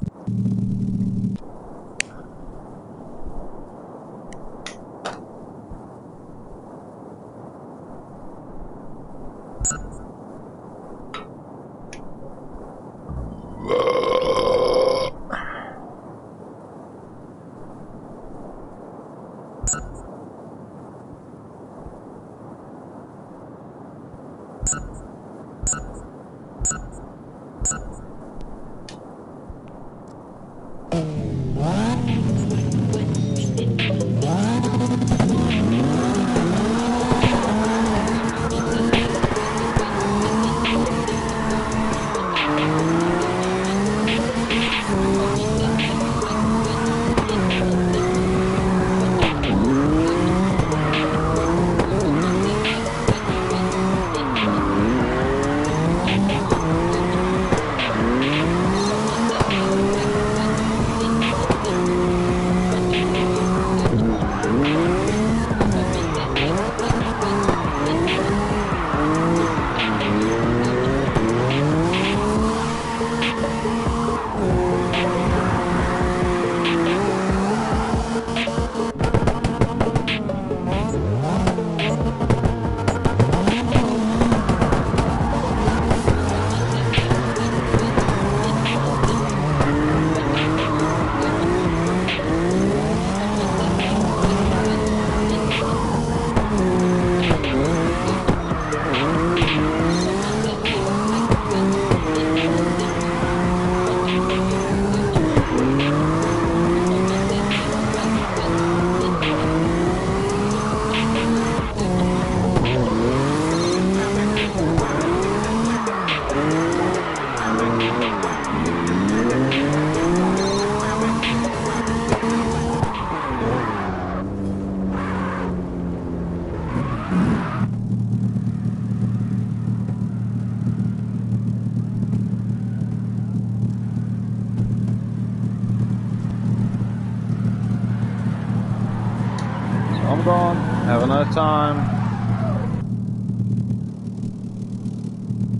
I'm gone. Have a nice time.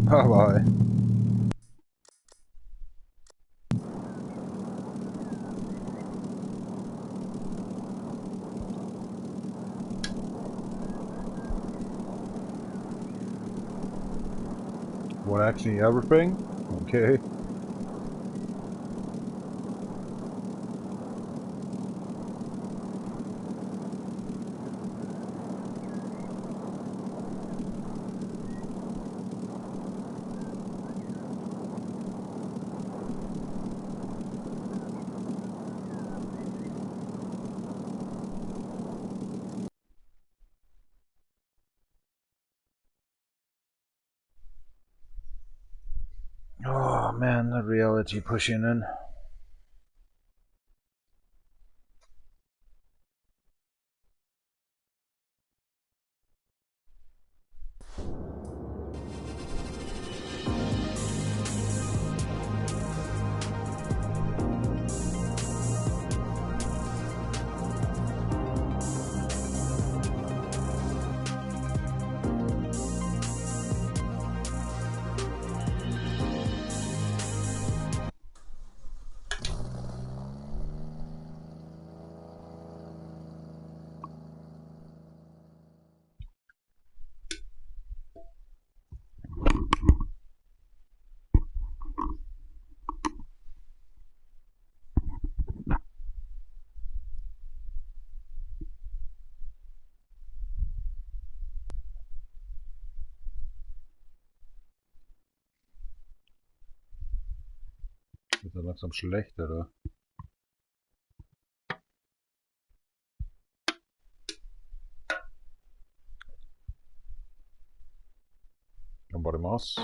Bye bye. What, actually everything? Okay. Oh man, the reality pushing in. Ist er langsam schlecht, oder? Nobody moss.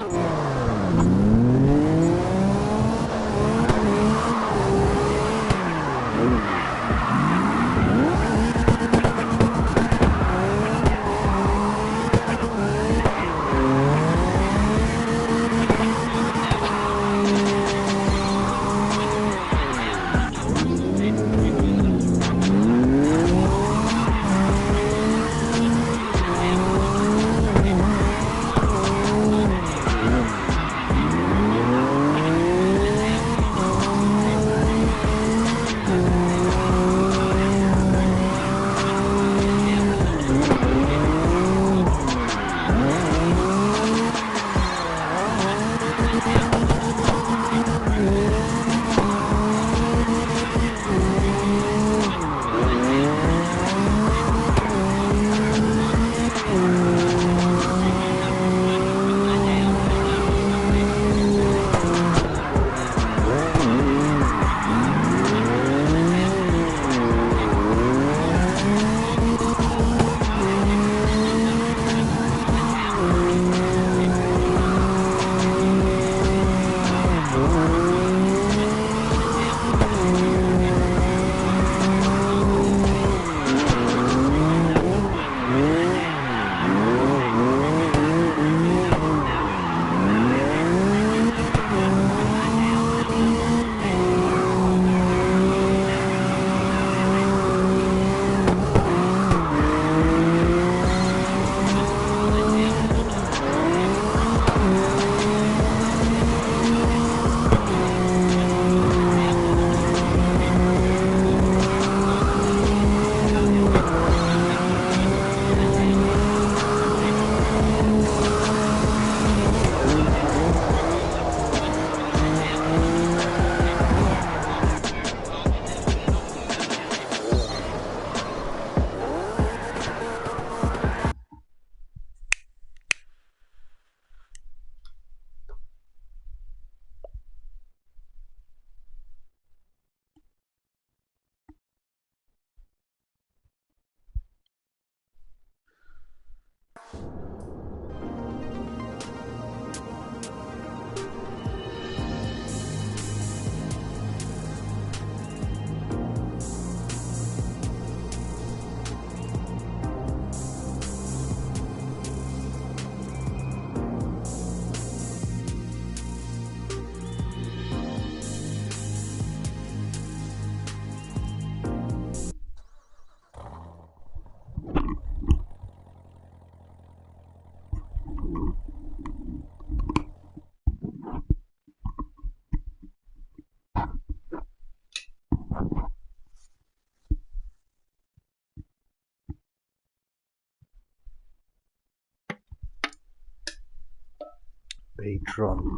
Patron.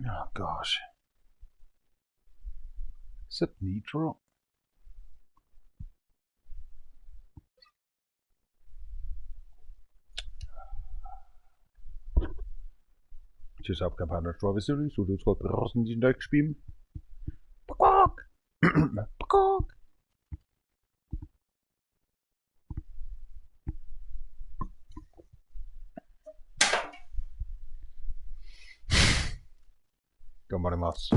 Oh gosh. Is it Nitro? Ce s-a campana traversului, sudul scot rosen din dek spim. Pakok! Pakok! Gamarimasu.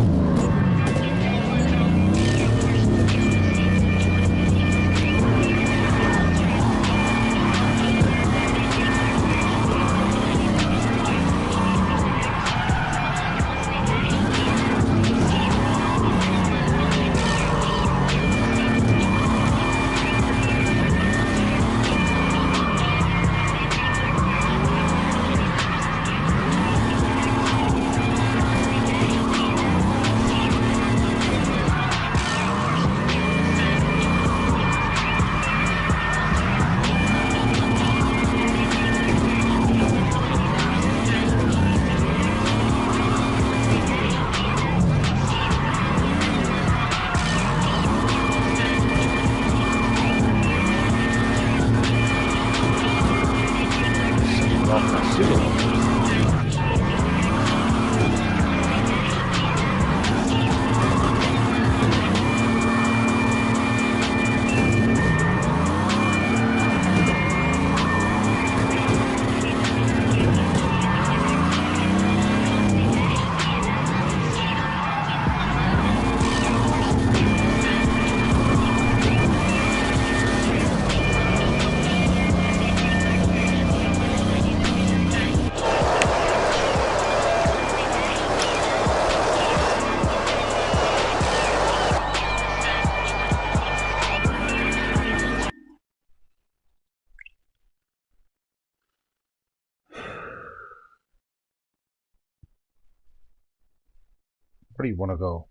Where do you want to go?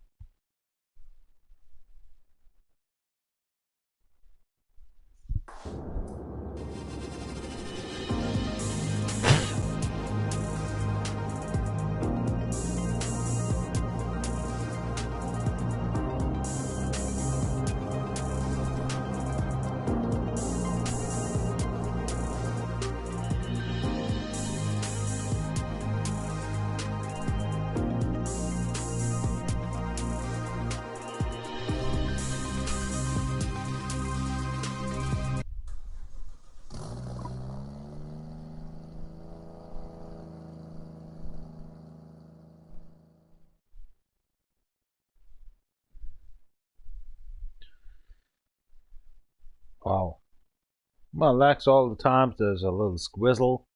Wow. Well, Lex, all the time there's a little squizzle.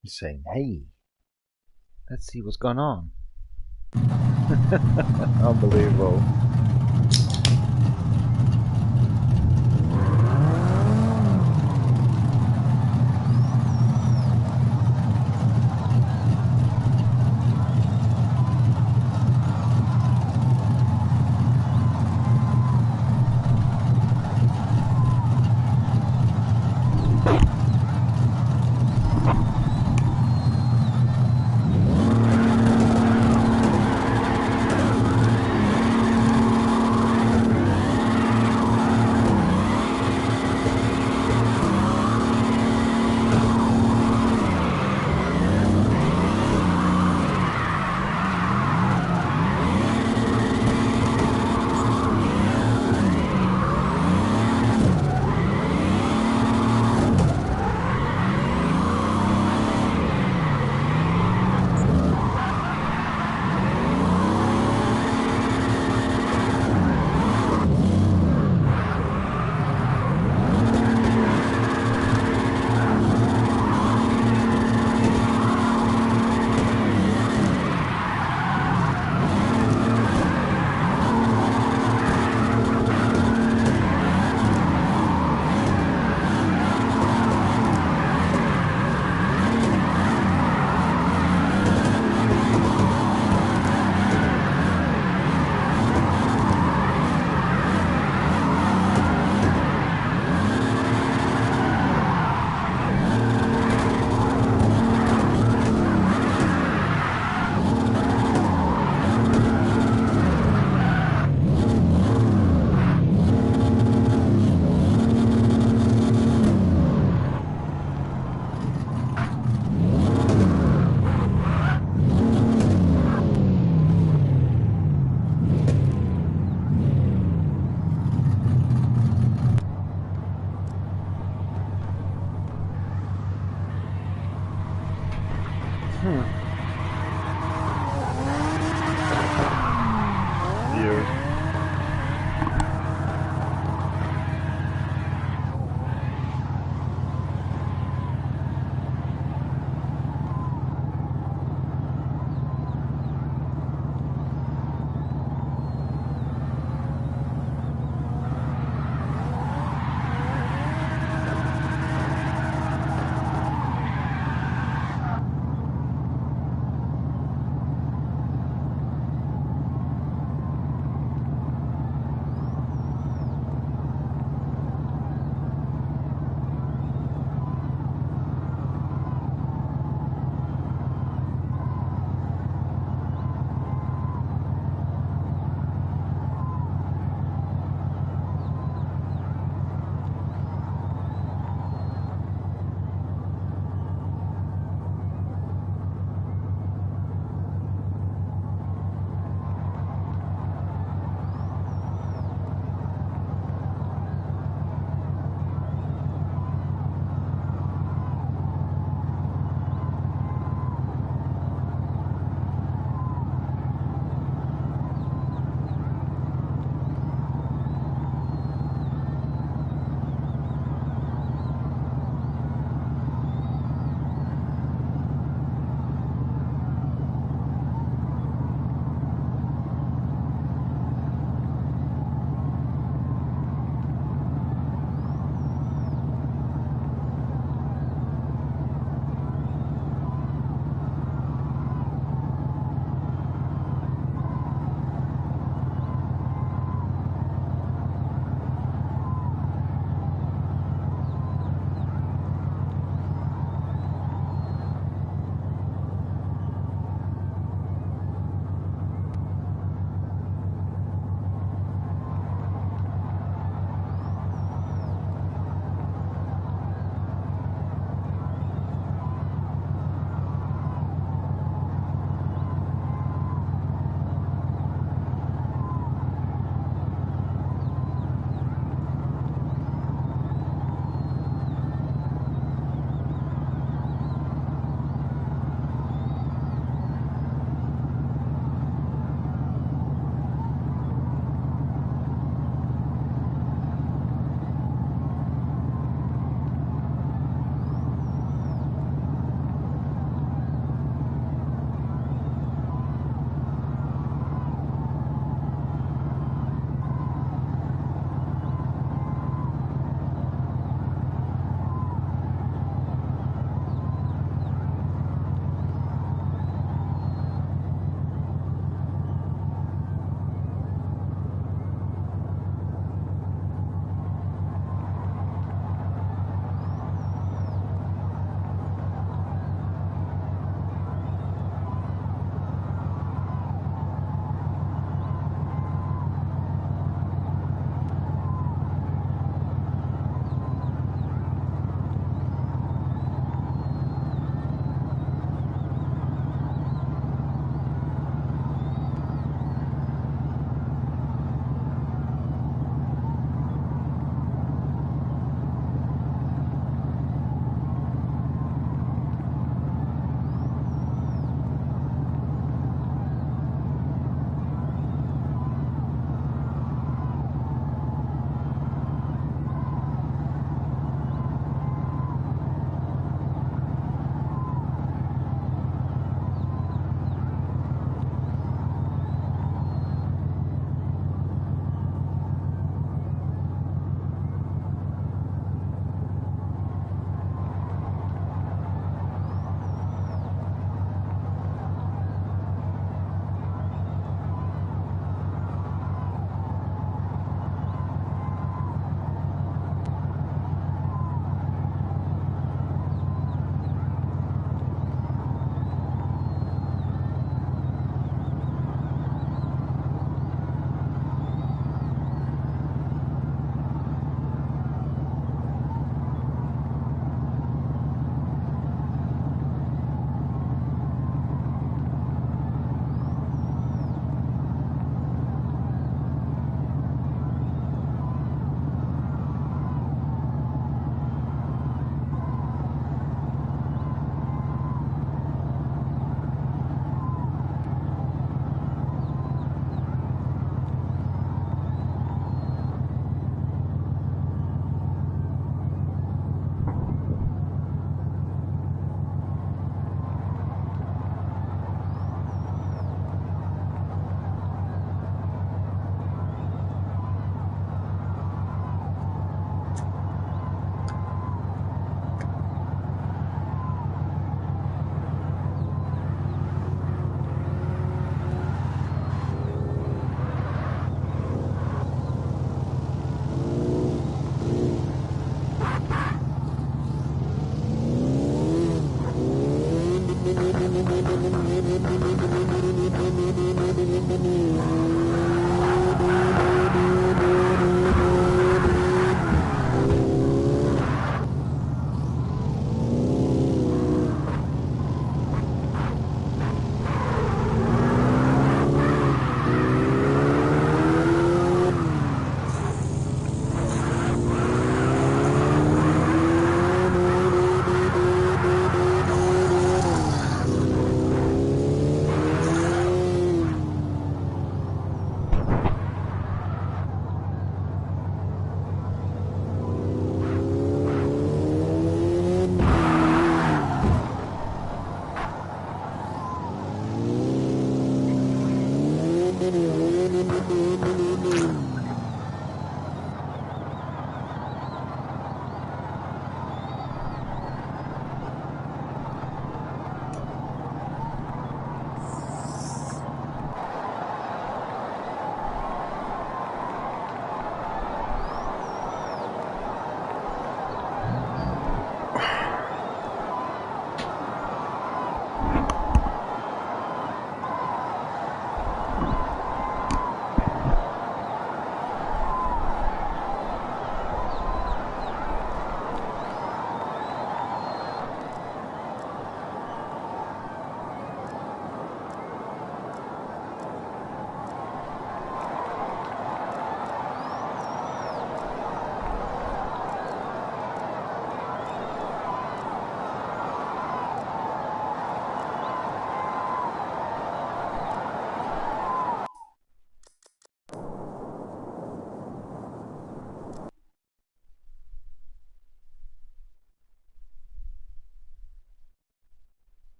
He's saying, hey, let's see what's going on. Unbelievable. Years.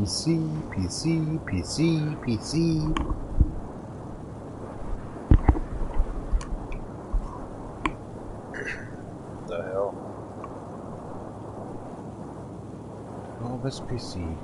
PC, PC, PC, PC. The hell? Oh, this PC.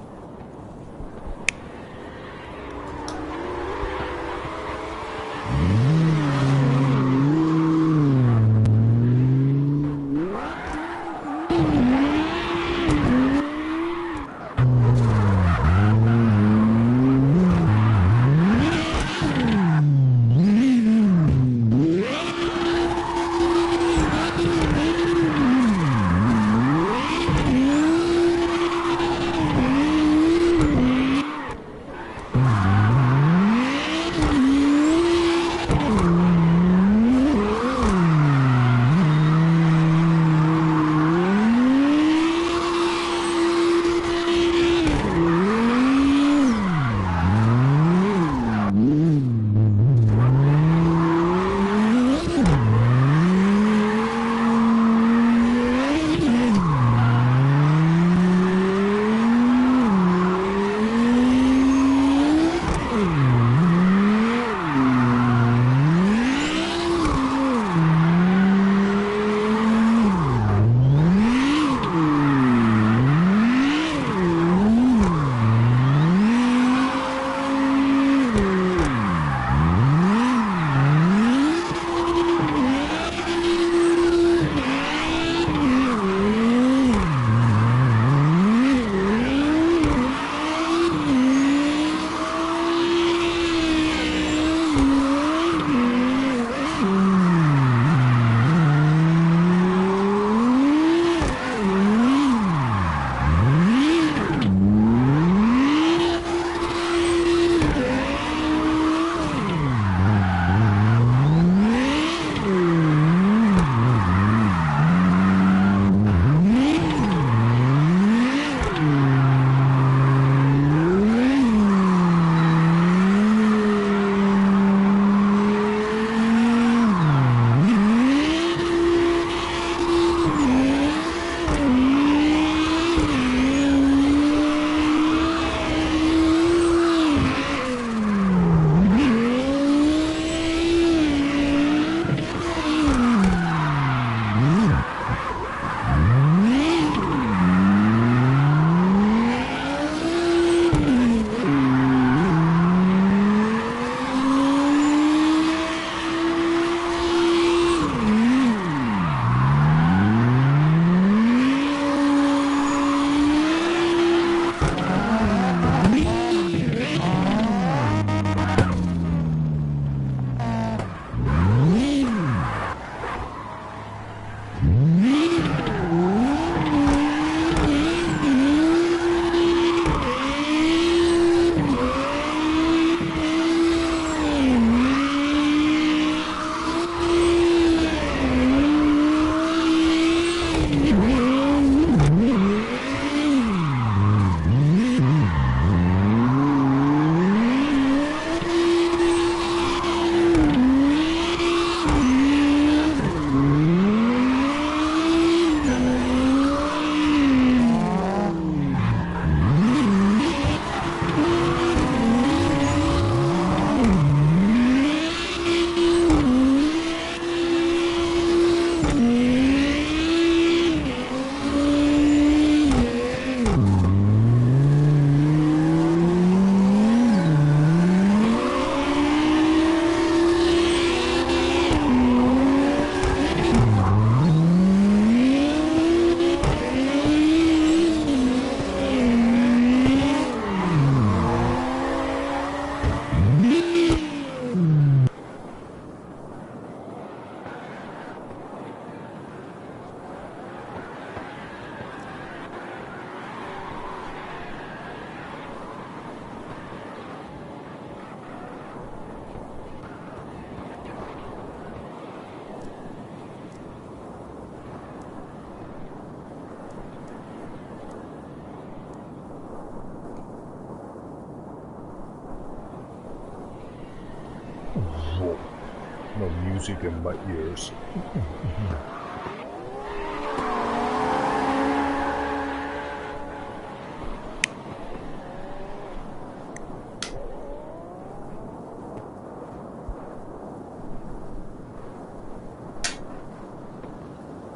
No music in my ears.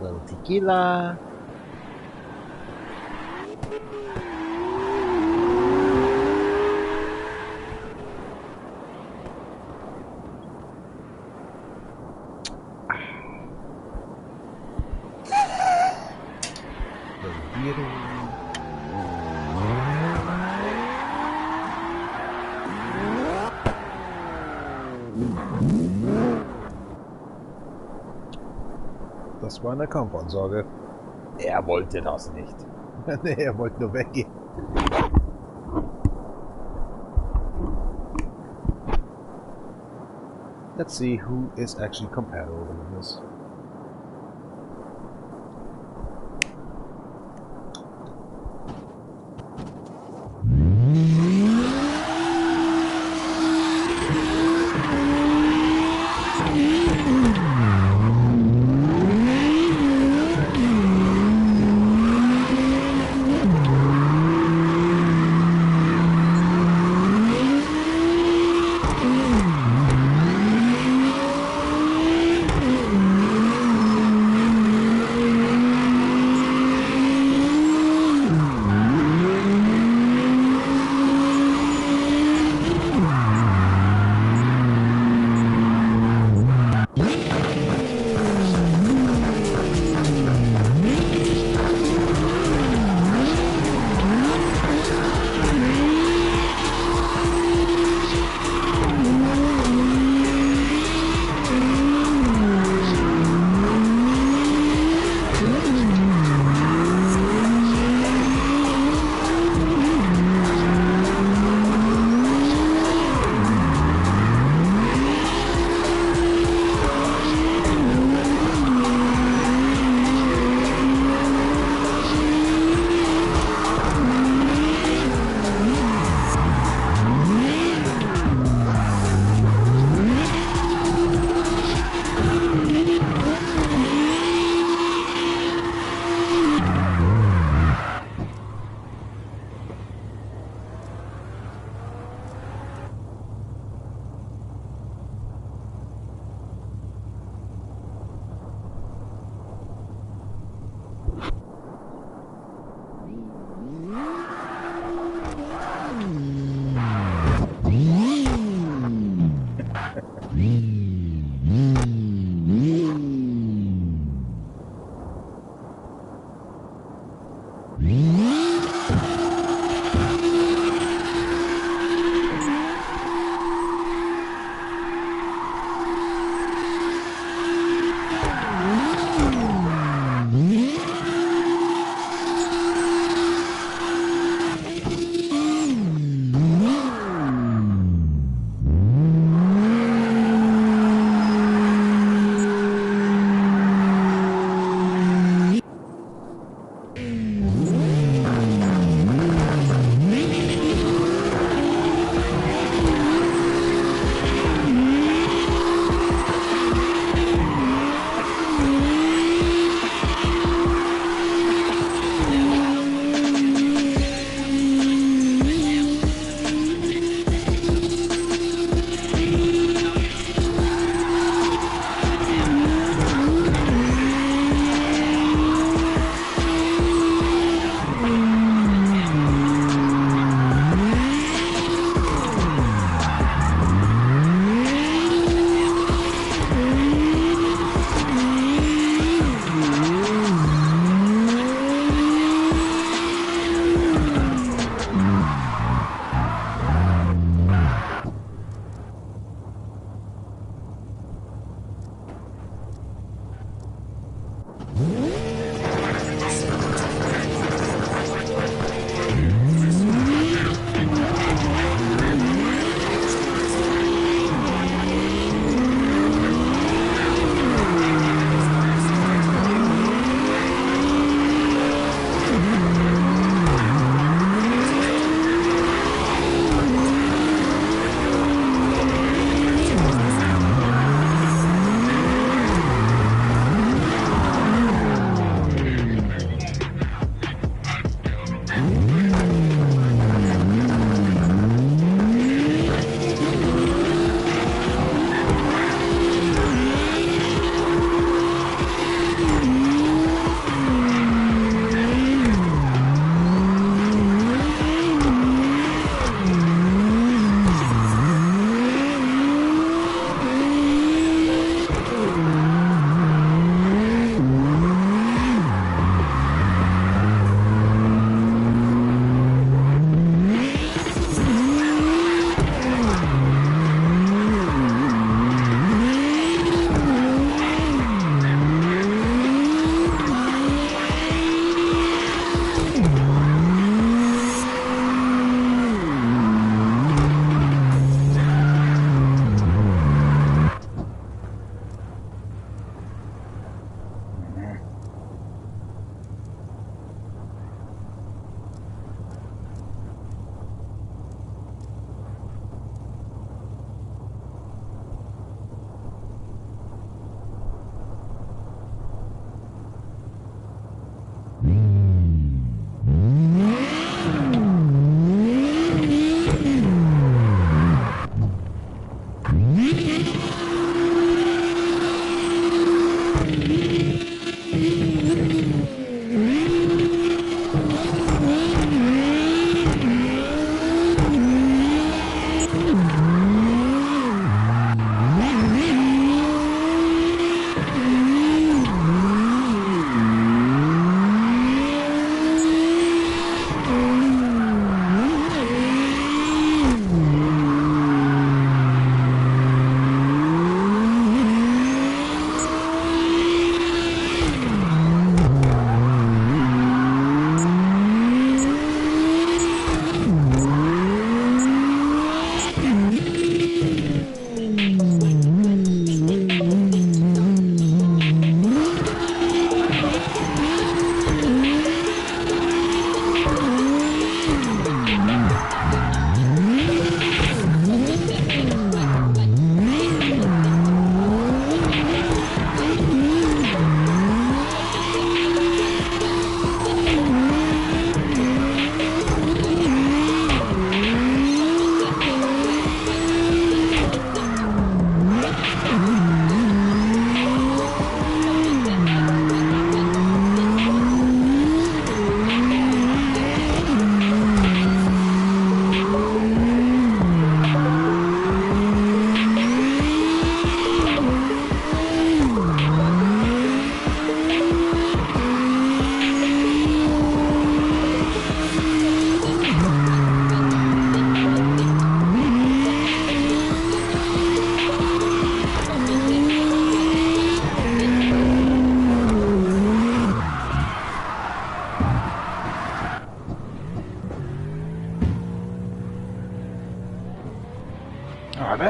Little tequila. Das war eine Kampfansage. Er wollte das nicht. Nee, er wollte nur weggehen. Let's see who is actually compatible with this.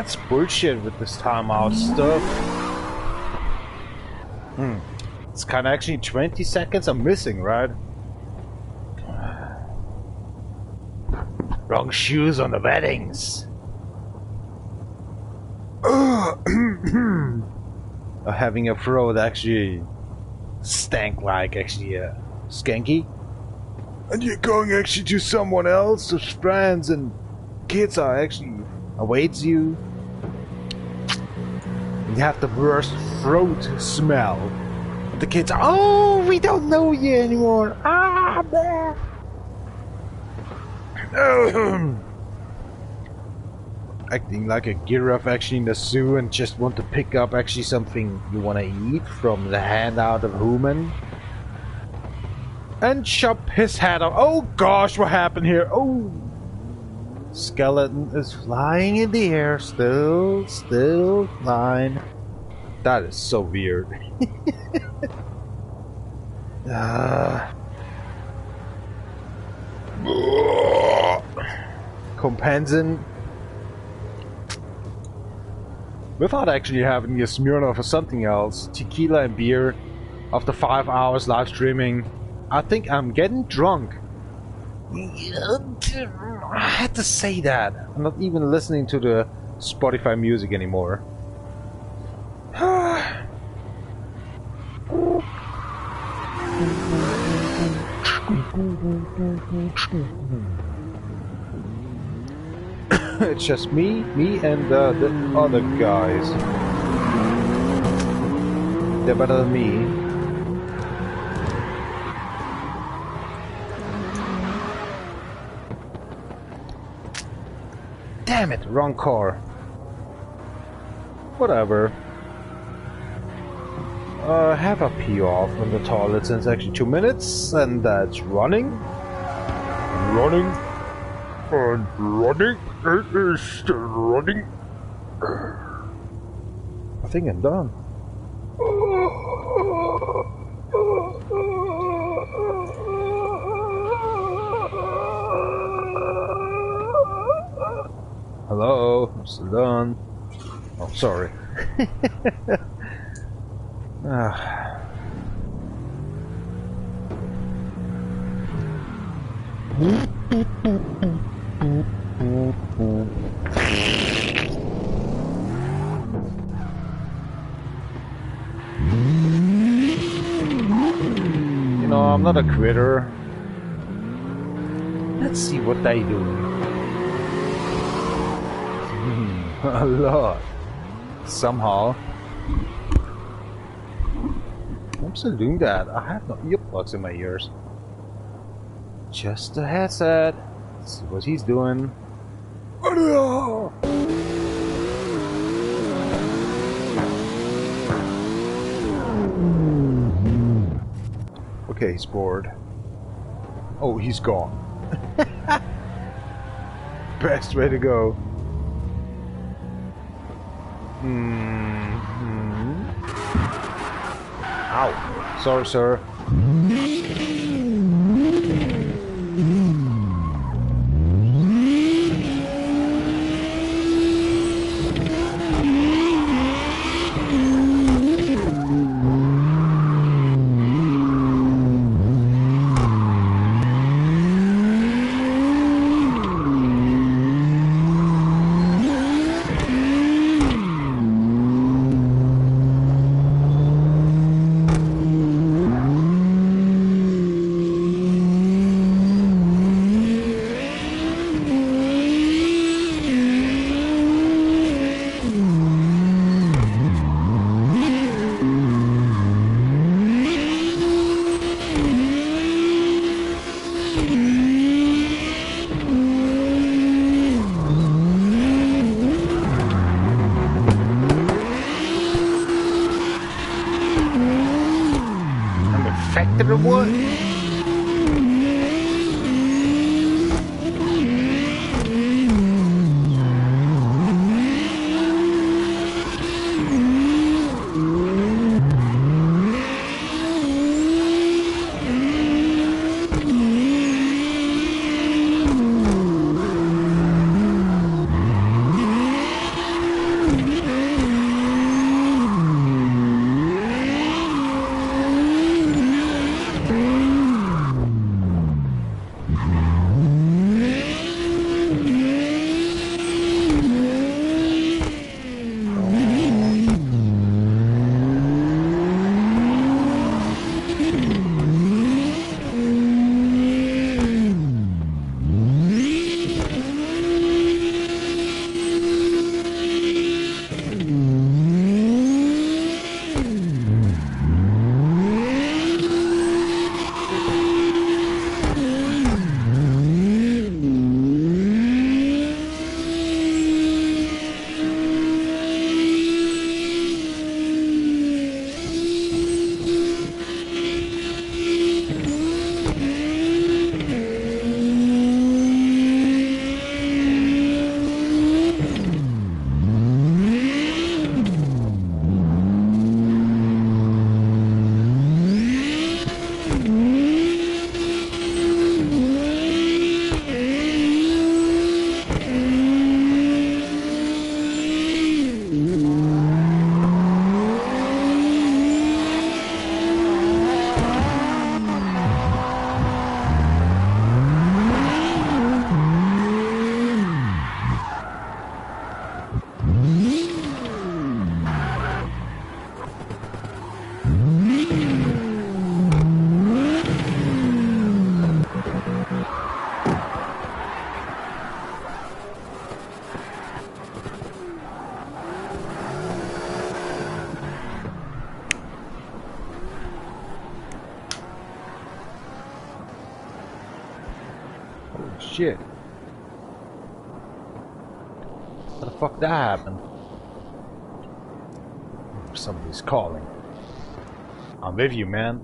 That's bullshit with this timeout stuff. It's kind of actually 20 seconds I'm missing, right? Wrong shoes on the weddings. Having a throat actually stank like actually skanky. And you're going actually to someone else's friends and kids are actually awaits you. You have the worst throat smell. And the kids are, oh, we don't know you anymore. Ah, man. Acting like a giraffe actually in the zoo and just want to pick up actually something you want to eat from the handout of a human. And chop his head off. Oh gosh, what happened here? Oh, skeleton is flying in the air, still flying. That is so weird. Compensing without actually having a Smirnoff or something else, tequila and beer after 5 hours live streaming. I think I'm getting drunk. I had to say that. I'm not even listening to the Spotify music anymore. It's just me and the other guys. They're better than me. Damn it, wrong car. Whatever. Have a pee off in the toilet since actually 2 minutes, and that's running. Running. And running. It is still running. I think I'm done. Hello, I'm still done. Oh, sorry. You know, I'm not a quitter. Let's see what they do. A lot. Somehow. I'm still doing that. I have no earplugs in my ears. Just a headset. Let's see what he's doing. Okay, he's bored. Oh, he's gone. Best way to go. Ow. Sorry, sir. Infected or what? Shit. How the fuck that happened? Somebody's calling. I'm with you, man.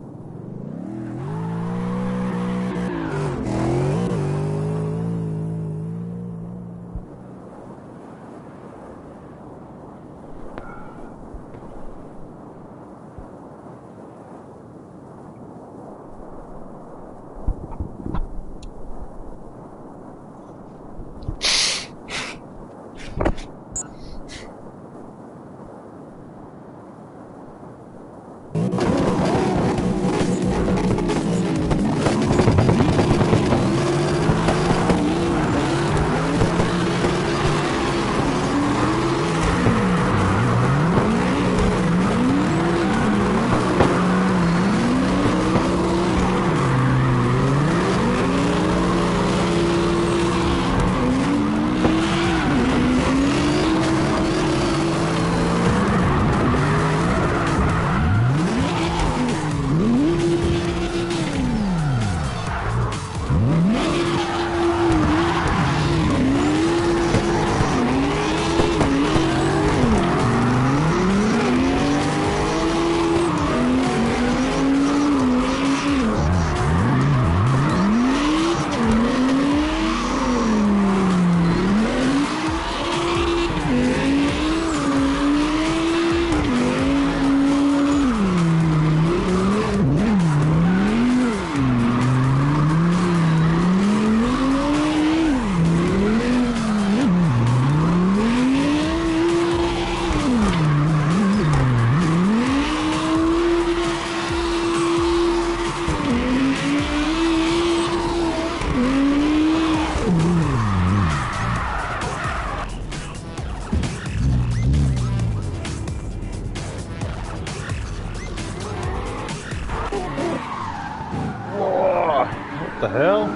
What the hell?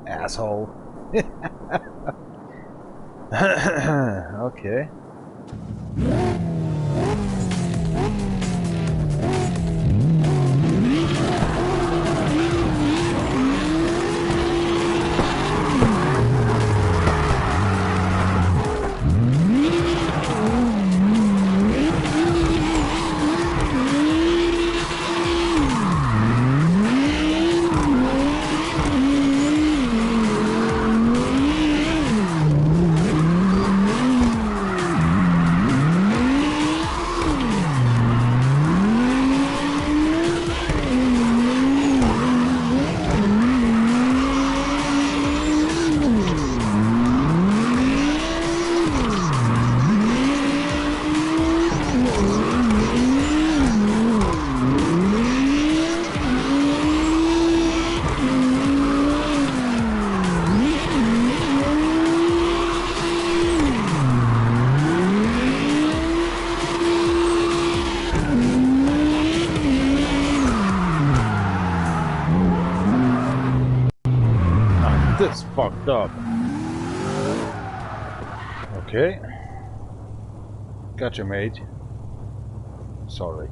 Asshole. Okay. This fucked up. Okay. Gotcha, mate. Sorry.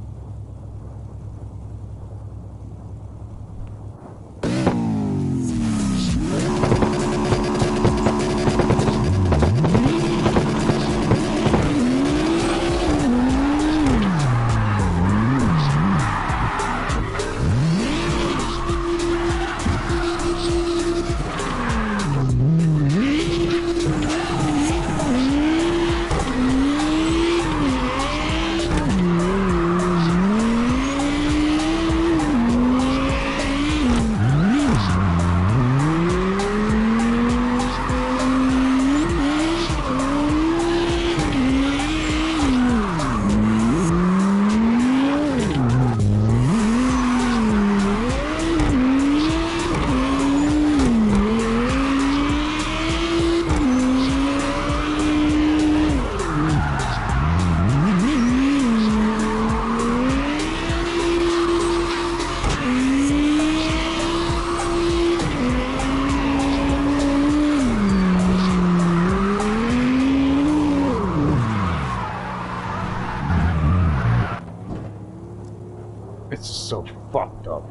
fucked up.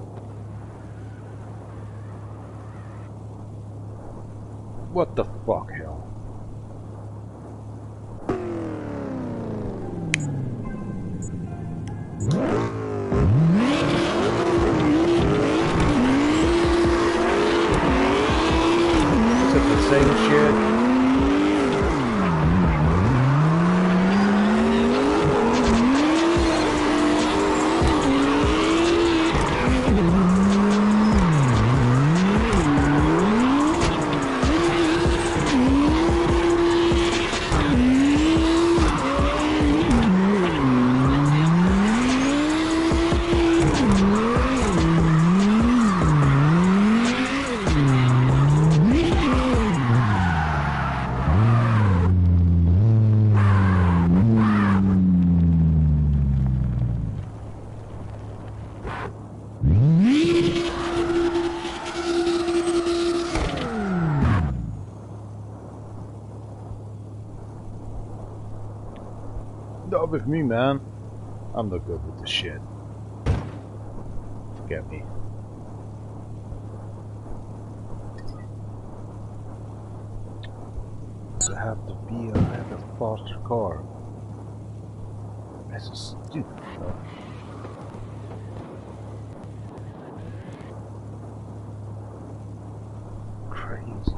What the fuck, hell? Is it the same shit? Not with me, man. I'm not good with this shit. Forget me. So I have a faster car. That's stupid stuff. Crazy.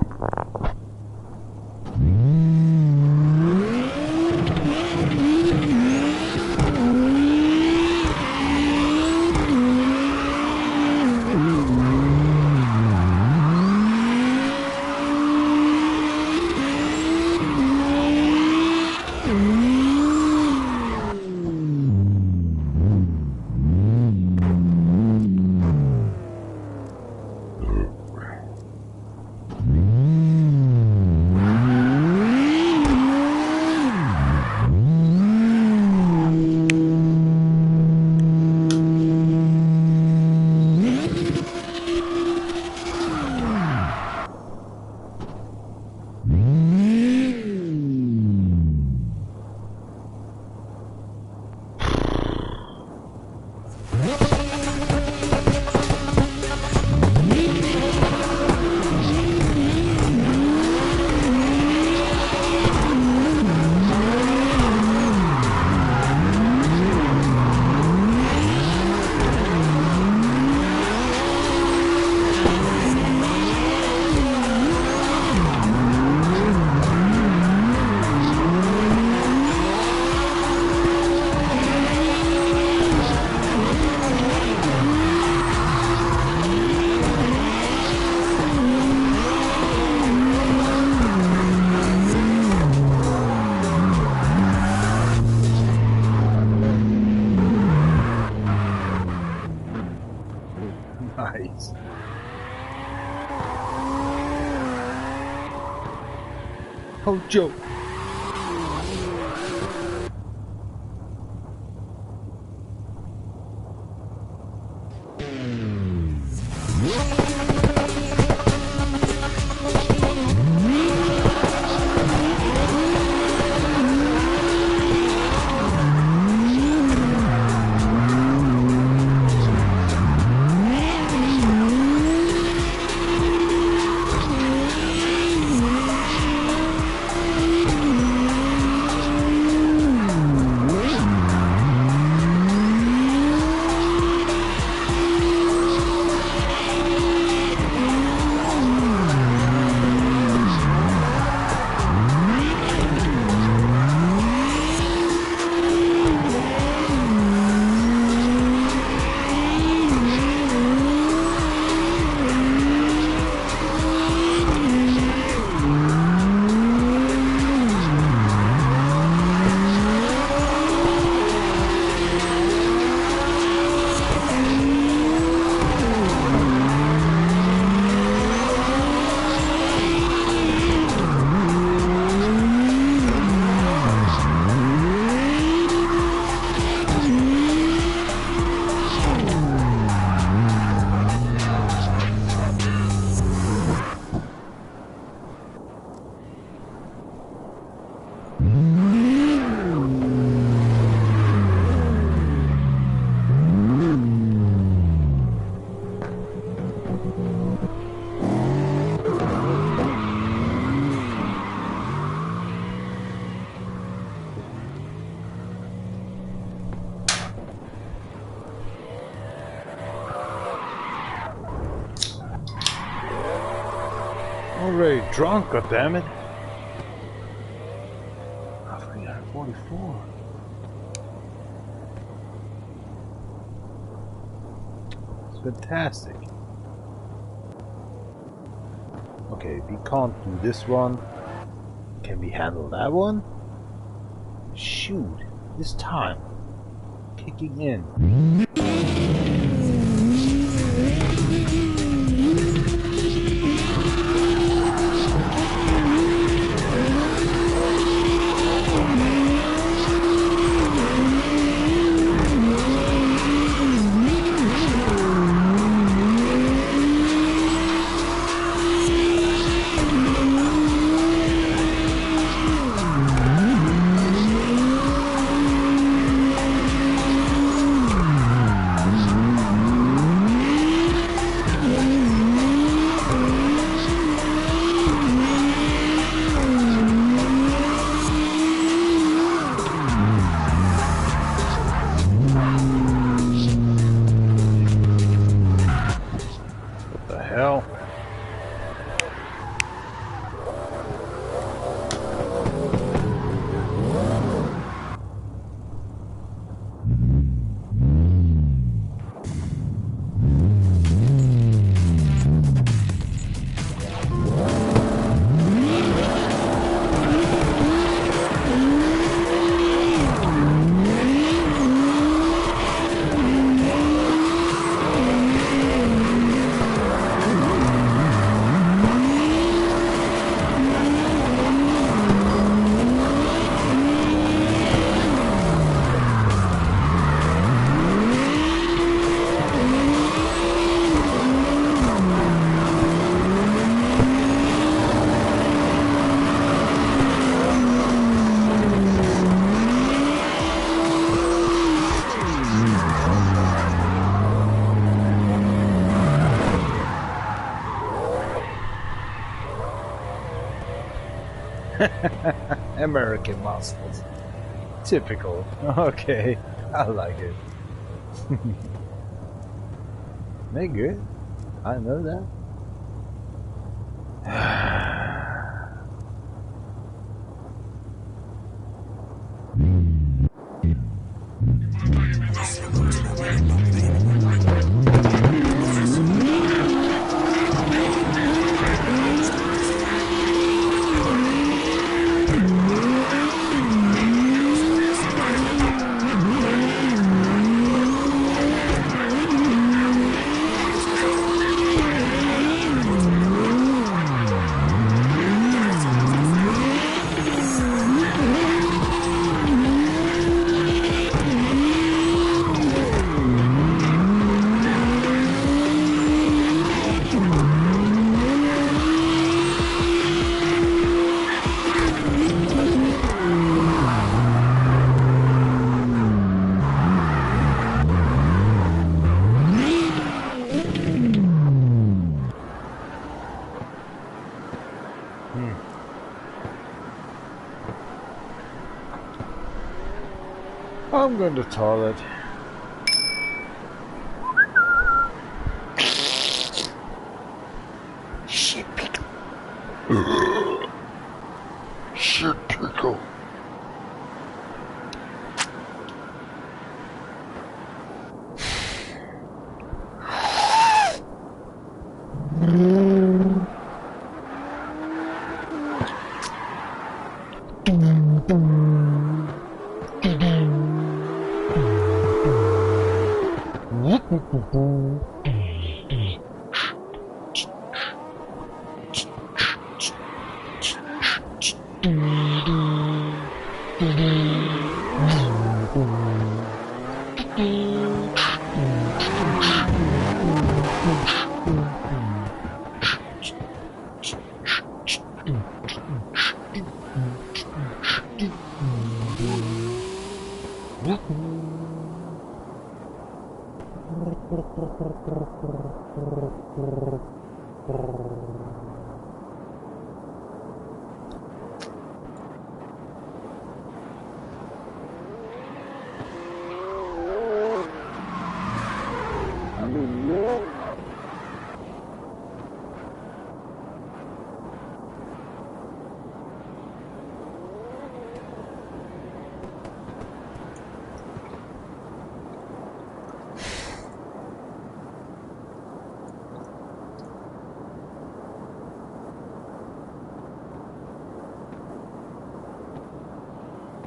Nice. Oh, Joe. very drunk, goddammit. 344. It's fantastic. Okay, we can't do this one. Can we handle that one? Shoot, this time. Kicking in. American muscles. Typical. Okay, I like it. They good. I know that. I'm going to the toilet. Shit pickle. Shit pickle.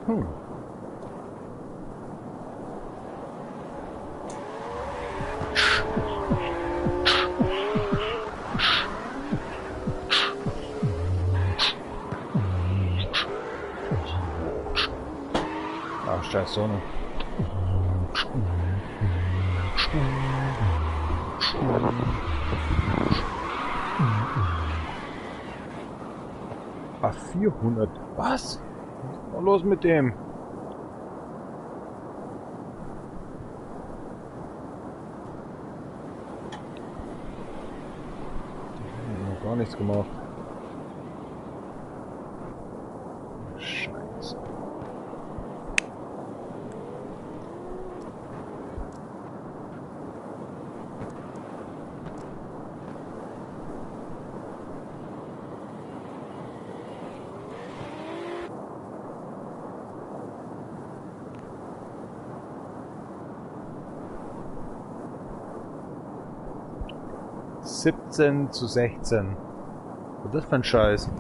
Hm. Ach, scheiß Sonne. Ah, 400. Was? Was ist denn los mit dem? Noch gar nichts gemacht. Scheiße. zu 16. Was ist das für ein Scheiß?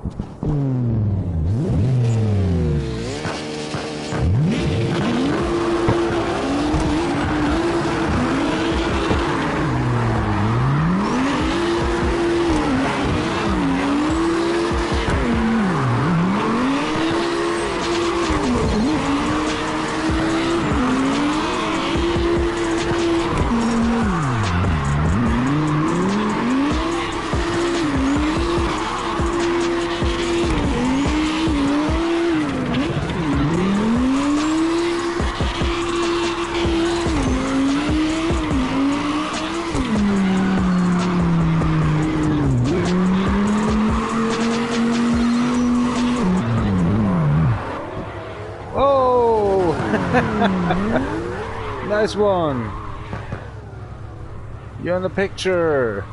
Nice one. You're in the picture.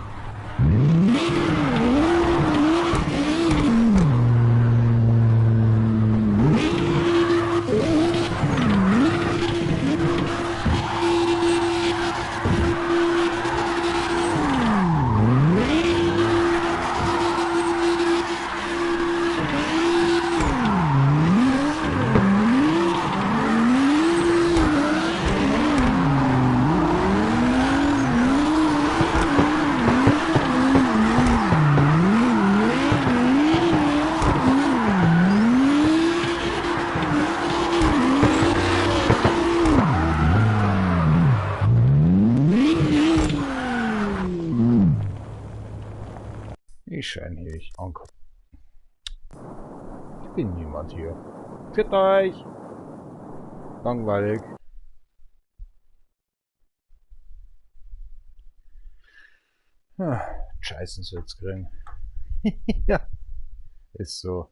Ich scheine hier nicht ankommen. Ich bin niemand hier. Für euch! Langweilig. Scheißen so jetzt kriegen. Ja. Ist so.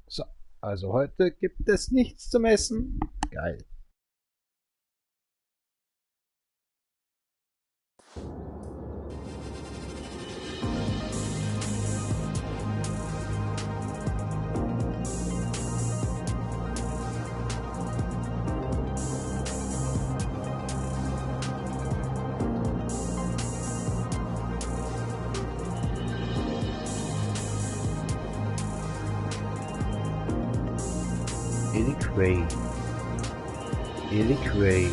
So. Also heute gibt es nichts zum Essen. Geil. Illiquay.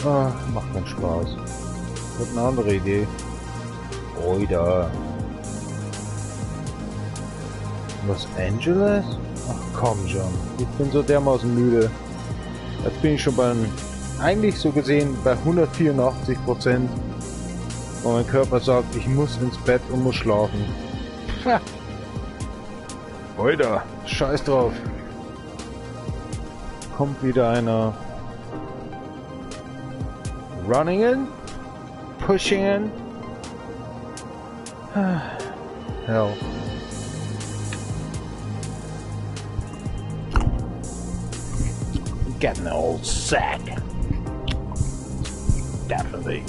Ah, macht keinen Spaß. Ich hab eine andere Idee. Oida. Los Angeles? Ach komm schon. Ich bin so dermaßen müde. Jetzt bin ich schon eigentlich so gesehen bei 184%. Und mein Körper sagt, ich muss ins Bett und muss schlafen. Ha. Oida. Scheiß drauf. Kommt wieder einer. Running in? Pushing in? Hell. Getting an old sack. Definitely.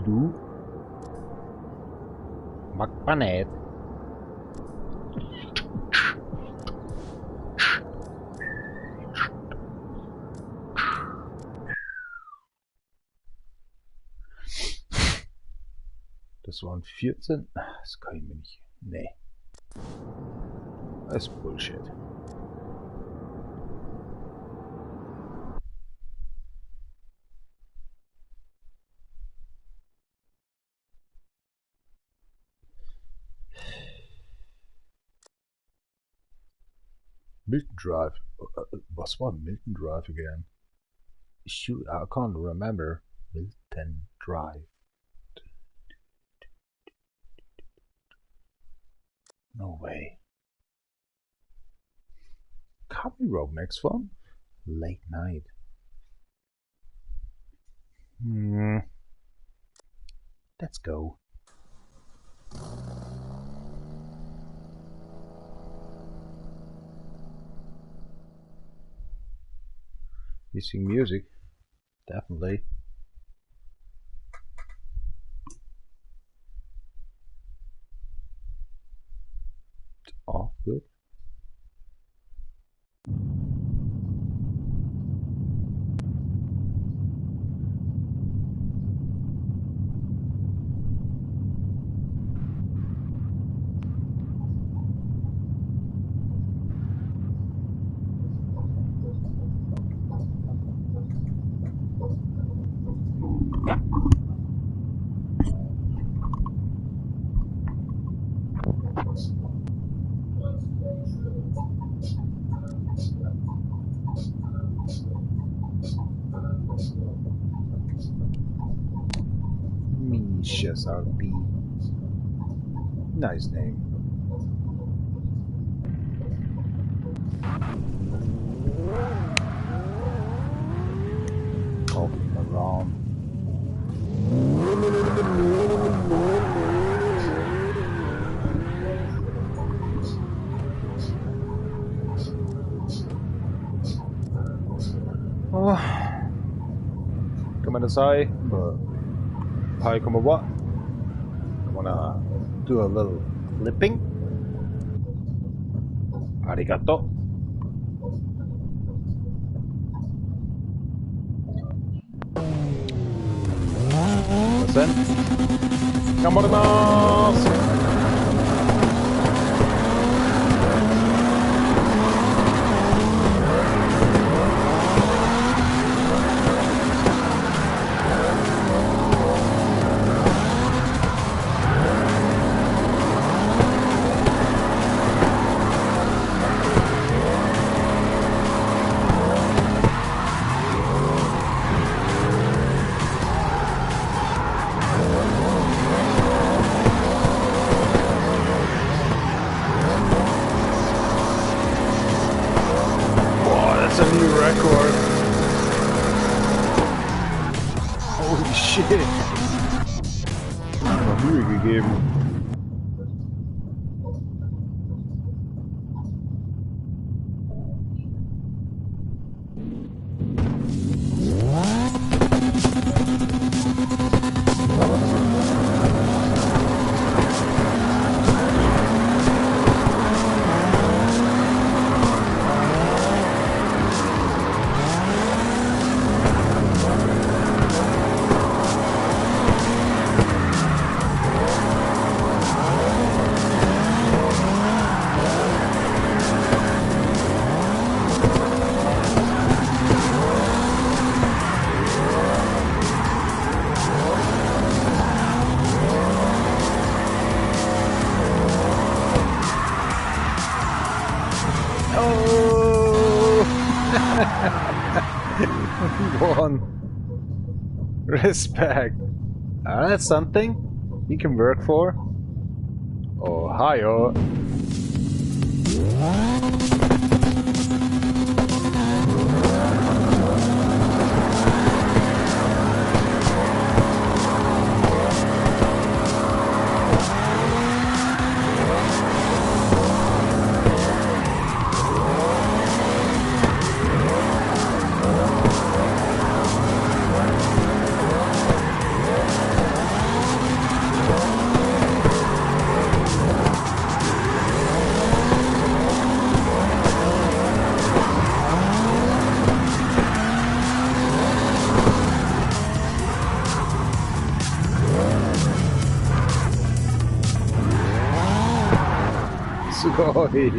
Du. Magpanet. Das waren 14. Das kann ich mir nicht. Nee. Das ist Bullshit. Milton Drive. Was war Milton Drive again? Shoot, I can't remember. Milton Drive. No way. Copy Road next one? Late night. Let's go. Missing music, definitely. Oh, good. Misha's RP. Nice name. Walking around. Oh, come on inside, but hi, come on, what? I wanna do a little clipping. Arigato. Sen. Gambarnas! That's a new record. Holy shit. Noch Mühe gegeben. One. Respect. That's something you can work for. Ohio. Sorry.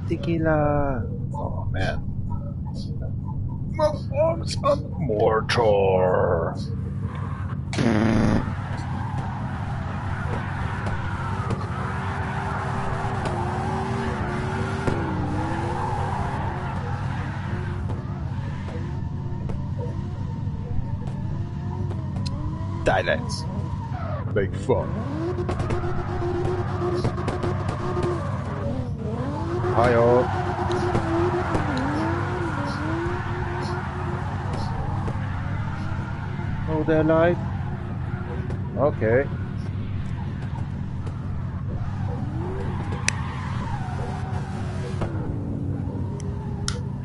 Tequila. Oh man. My arms on mortar. Dialects. Big fun. Hi-yo. Oh, they're light. Okay.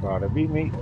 Try to beat me.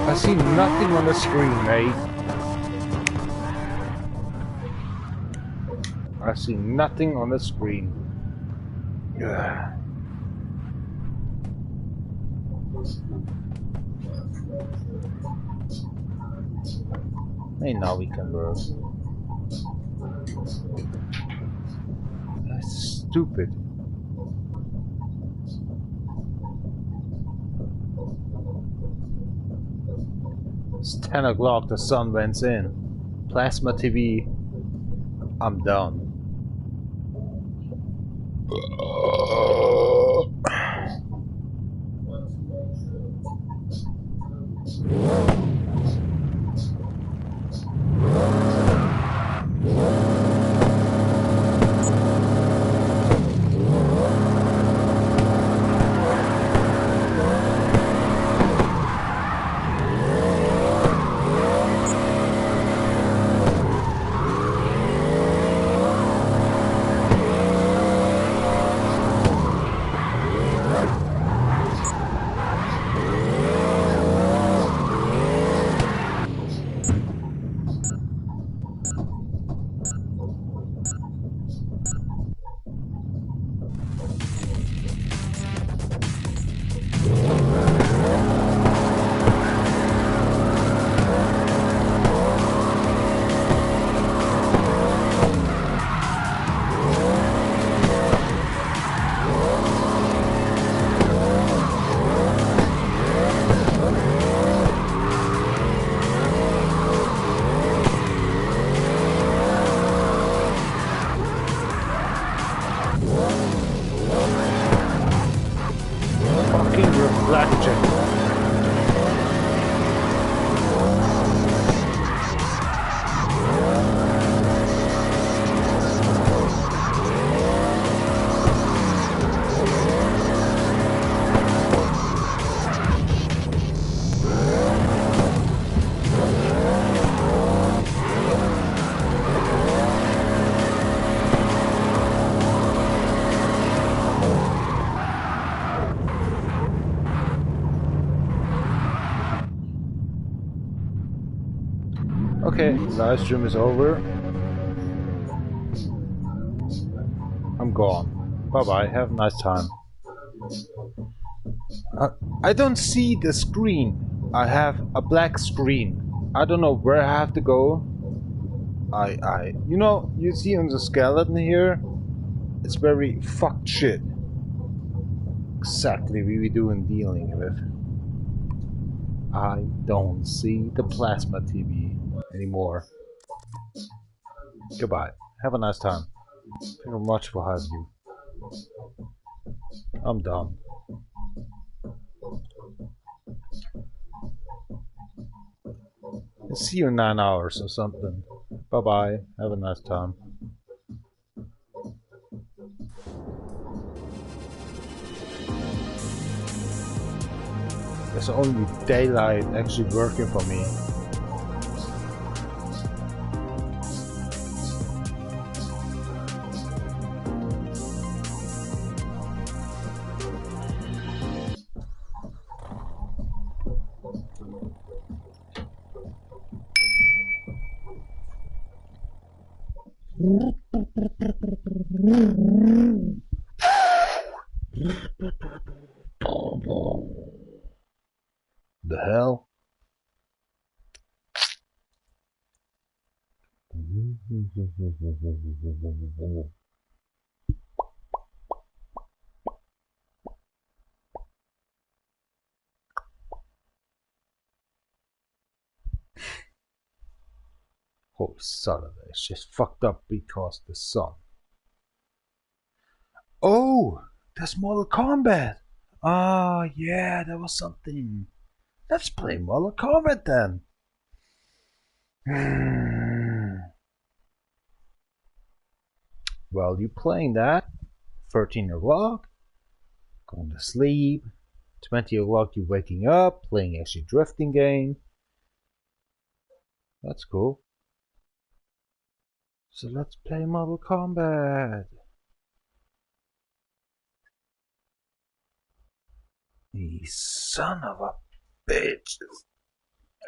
I see nothing on the screen, mate. I see nothing on the screen. Ugh. Hey, now we can work. That's stupid. It's 10 o'clock, the sun went in. Plasma TV, I'm done. check it out. Okay, live stream is over. I'm gone. Bye bye, have a nice time. I don't see the screen. I have a black screen. I don't know where I have to go. You know, you see on the skeleton here, it's very fucked shit. Exactly what we do in dealing with. I don't see the plasma TV anymore. Goodbye. Have a nice time. Thank you very much for having you. I'm done. I'll see you in 9 hours or something. Bye bye. Have a nice time. There's only daylight actually working for me. The hell? Oh, son of a, it's just fucked up because the sun. Oh, that's Mortal Kombat. Ah, yeah, that was something. Let's play Mortal Kombat then. Well, you playing that? 13 o'clock, going to sleep. 20 o'clock, you waking up, playing actually drifting game. That's cool. So let's play Mortal Kombat. You son of a bitch.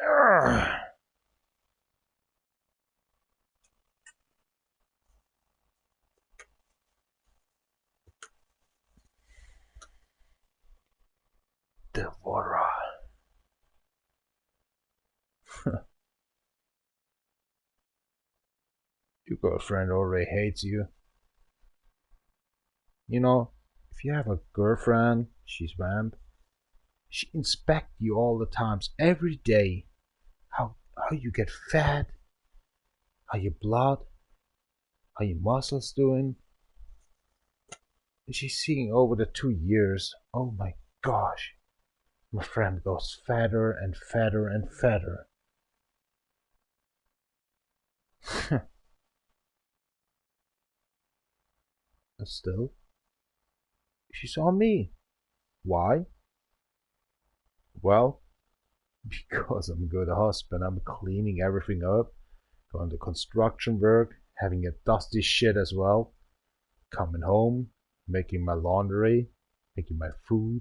Urgh. Devora. Your girlfriend already hates you. You know, if you have a girlfriend, she's vamp. She inspects you all the times, every day. How you get fat, how your blood, how your muscles doing. And she's seeing over the 2 years. Oh my gosh. My friend goes fatter and fatter and fatter. And still, she saw me. Why? Well, because I'm a good husband. I'm cleaning everything up, going to construction work, having a dusty shit as well, coming home, making my laundry, making my food.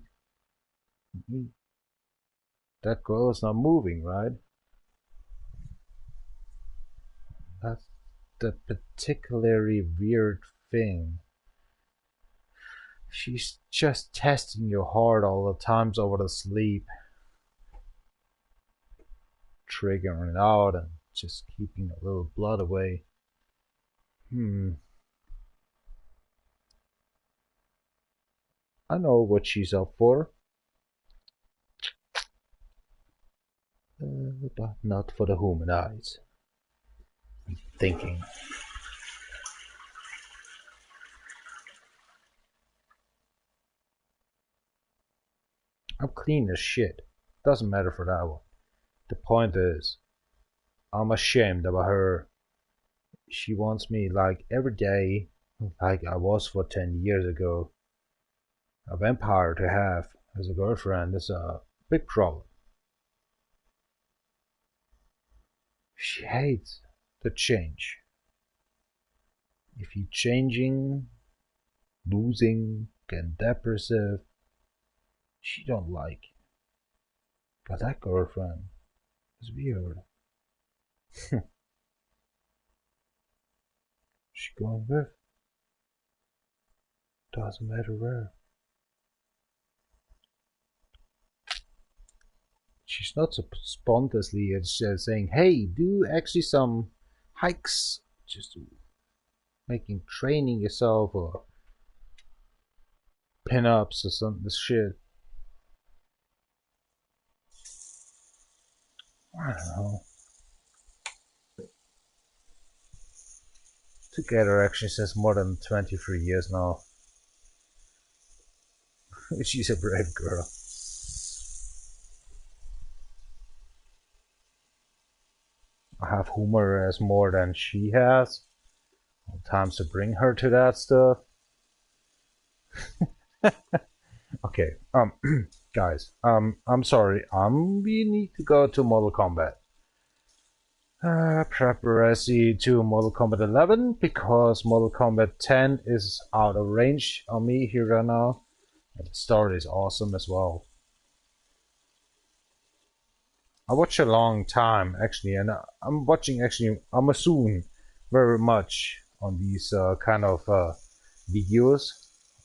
That girl is not moving, right? That's the particularly weird thing. She's just testing your heart all the times over the sleep. Triggering it out and just keeping a little blood away. I know what she's up for. But not for the human eyes. I'm thinking. I'm clean as shit. Doesn't matter for that one. The point is, I'm ashamed about her. She wants me like every day, like I was for 10 years ago. A vampire to have as a girlfriend is a big problem. She hates the change. If you changing, losing, getting depressive, she don't like. But that girlfriend is weird. She going with? Doesn't matter where. She's not so spontaneously saying, hey, do actually some hikes, just making training yourself or pin-ups or some this shit. I don't know. Together actually since more than 23 years now. She's a brave girl. I have humor as more than she has. Times to bring her to that stuff. Okay, guys, I'm sorry. We need to go to Mortal Kombat. Preparation to Mortal Kombat 11 because Mortal Kombat 10 is out of range on me here right now. And the story is awesome as well. I watch a long time actually, and I'm watching actually Amazon very much on these kind of videos,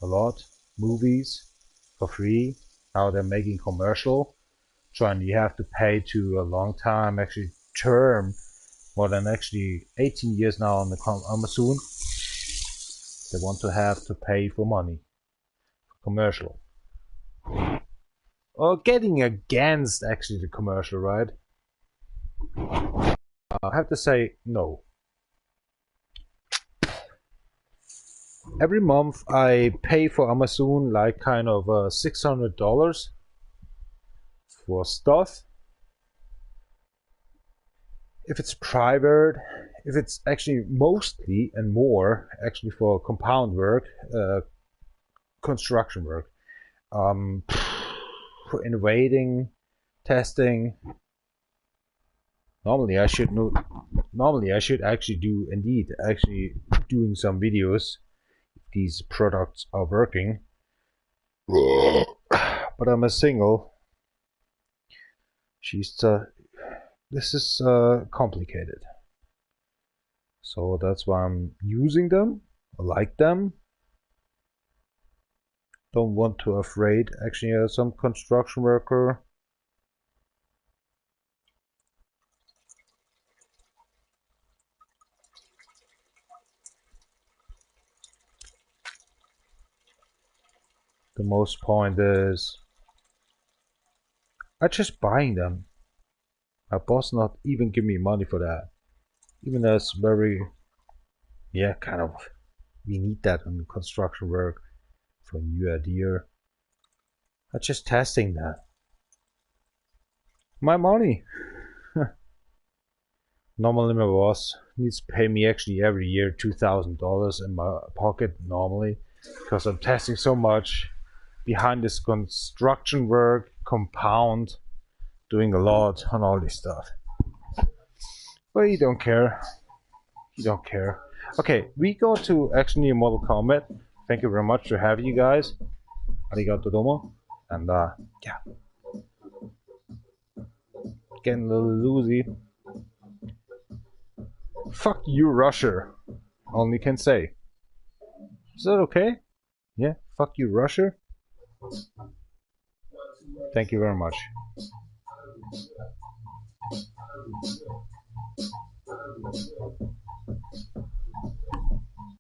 a lot, movies for free. Now they're making commercial, trying you have to pay to a long time actually term, more than actually 18 years now on the Amazon. They want to have to pay for money for commercial. Or getting against actually the commercial, right? I have to say no. Every month I pay for Amazon like kind of $600 for stuff. If it's private, if it's actually mostly and more actually for compound work, construction work, for innovating, testing. Normally I should actually do indeed actually doing some videos if these products are working. But I'm a single. This is complicated. So that's why I'm using them. I like them. Don't want to afraid actually some construction worker. The most point is I just buying them. My boss not even give me money for that. Even though it's very, yeah, kind of, we need that in construction work for a new idea. I'm just testing that. My money. Normally my boss needs to pay me actually every year $2,000 in my pocket normally because I'm testing so much behind this construction work, compound, doing a lot on all this stuff. But he don't care. He don't care. Okay, we go to actually Mortal Kombat. Thank you very much to have you guys. Arigato domo. And yeah. Getting a little loosey. Fuck you, Russia. Only can say. Is that okay? Yeah, fuck you, Russia. Thank you very much.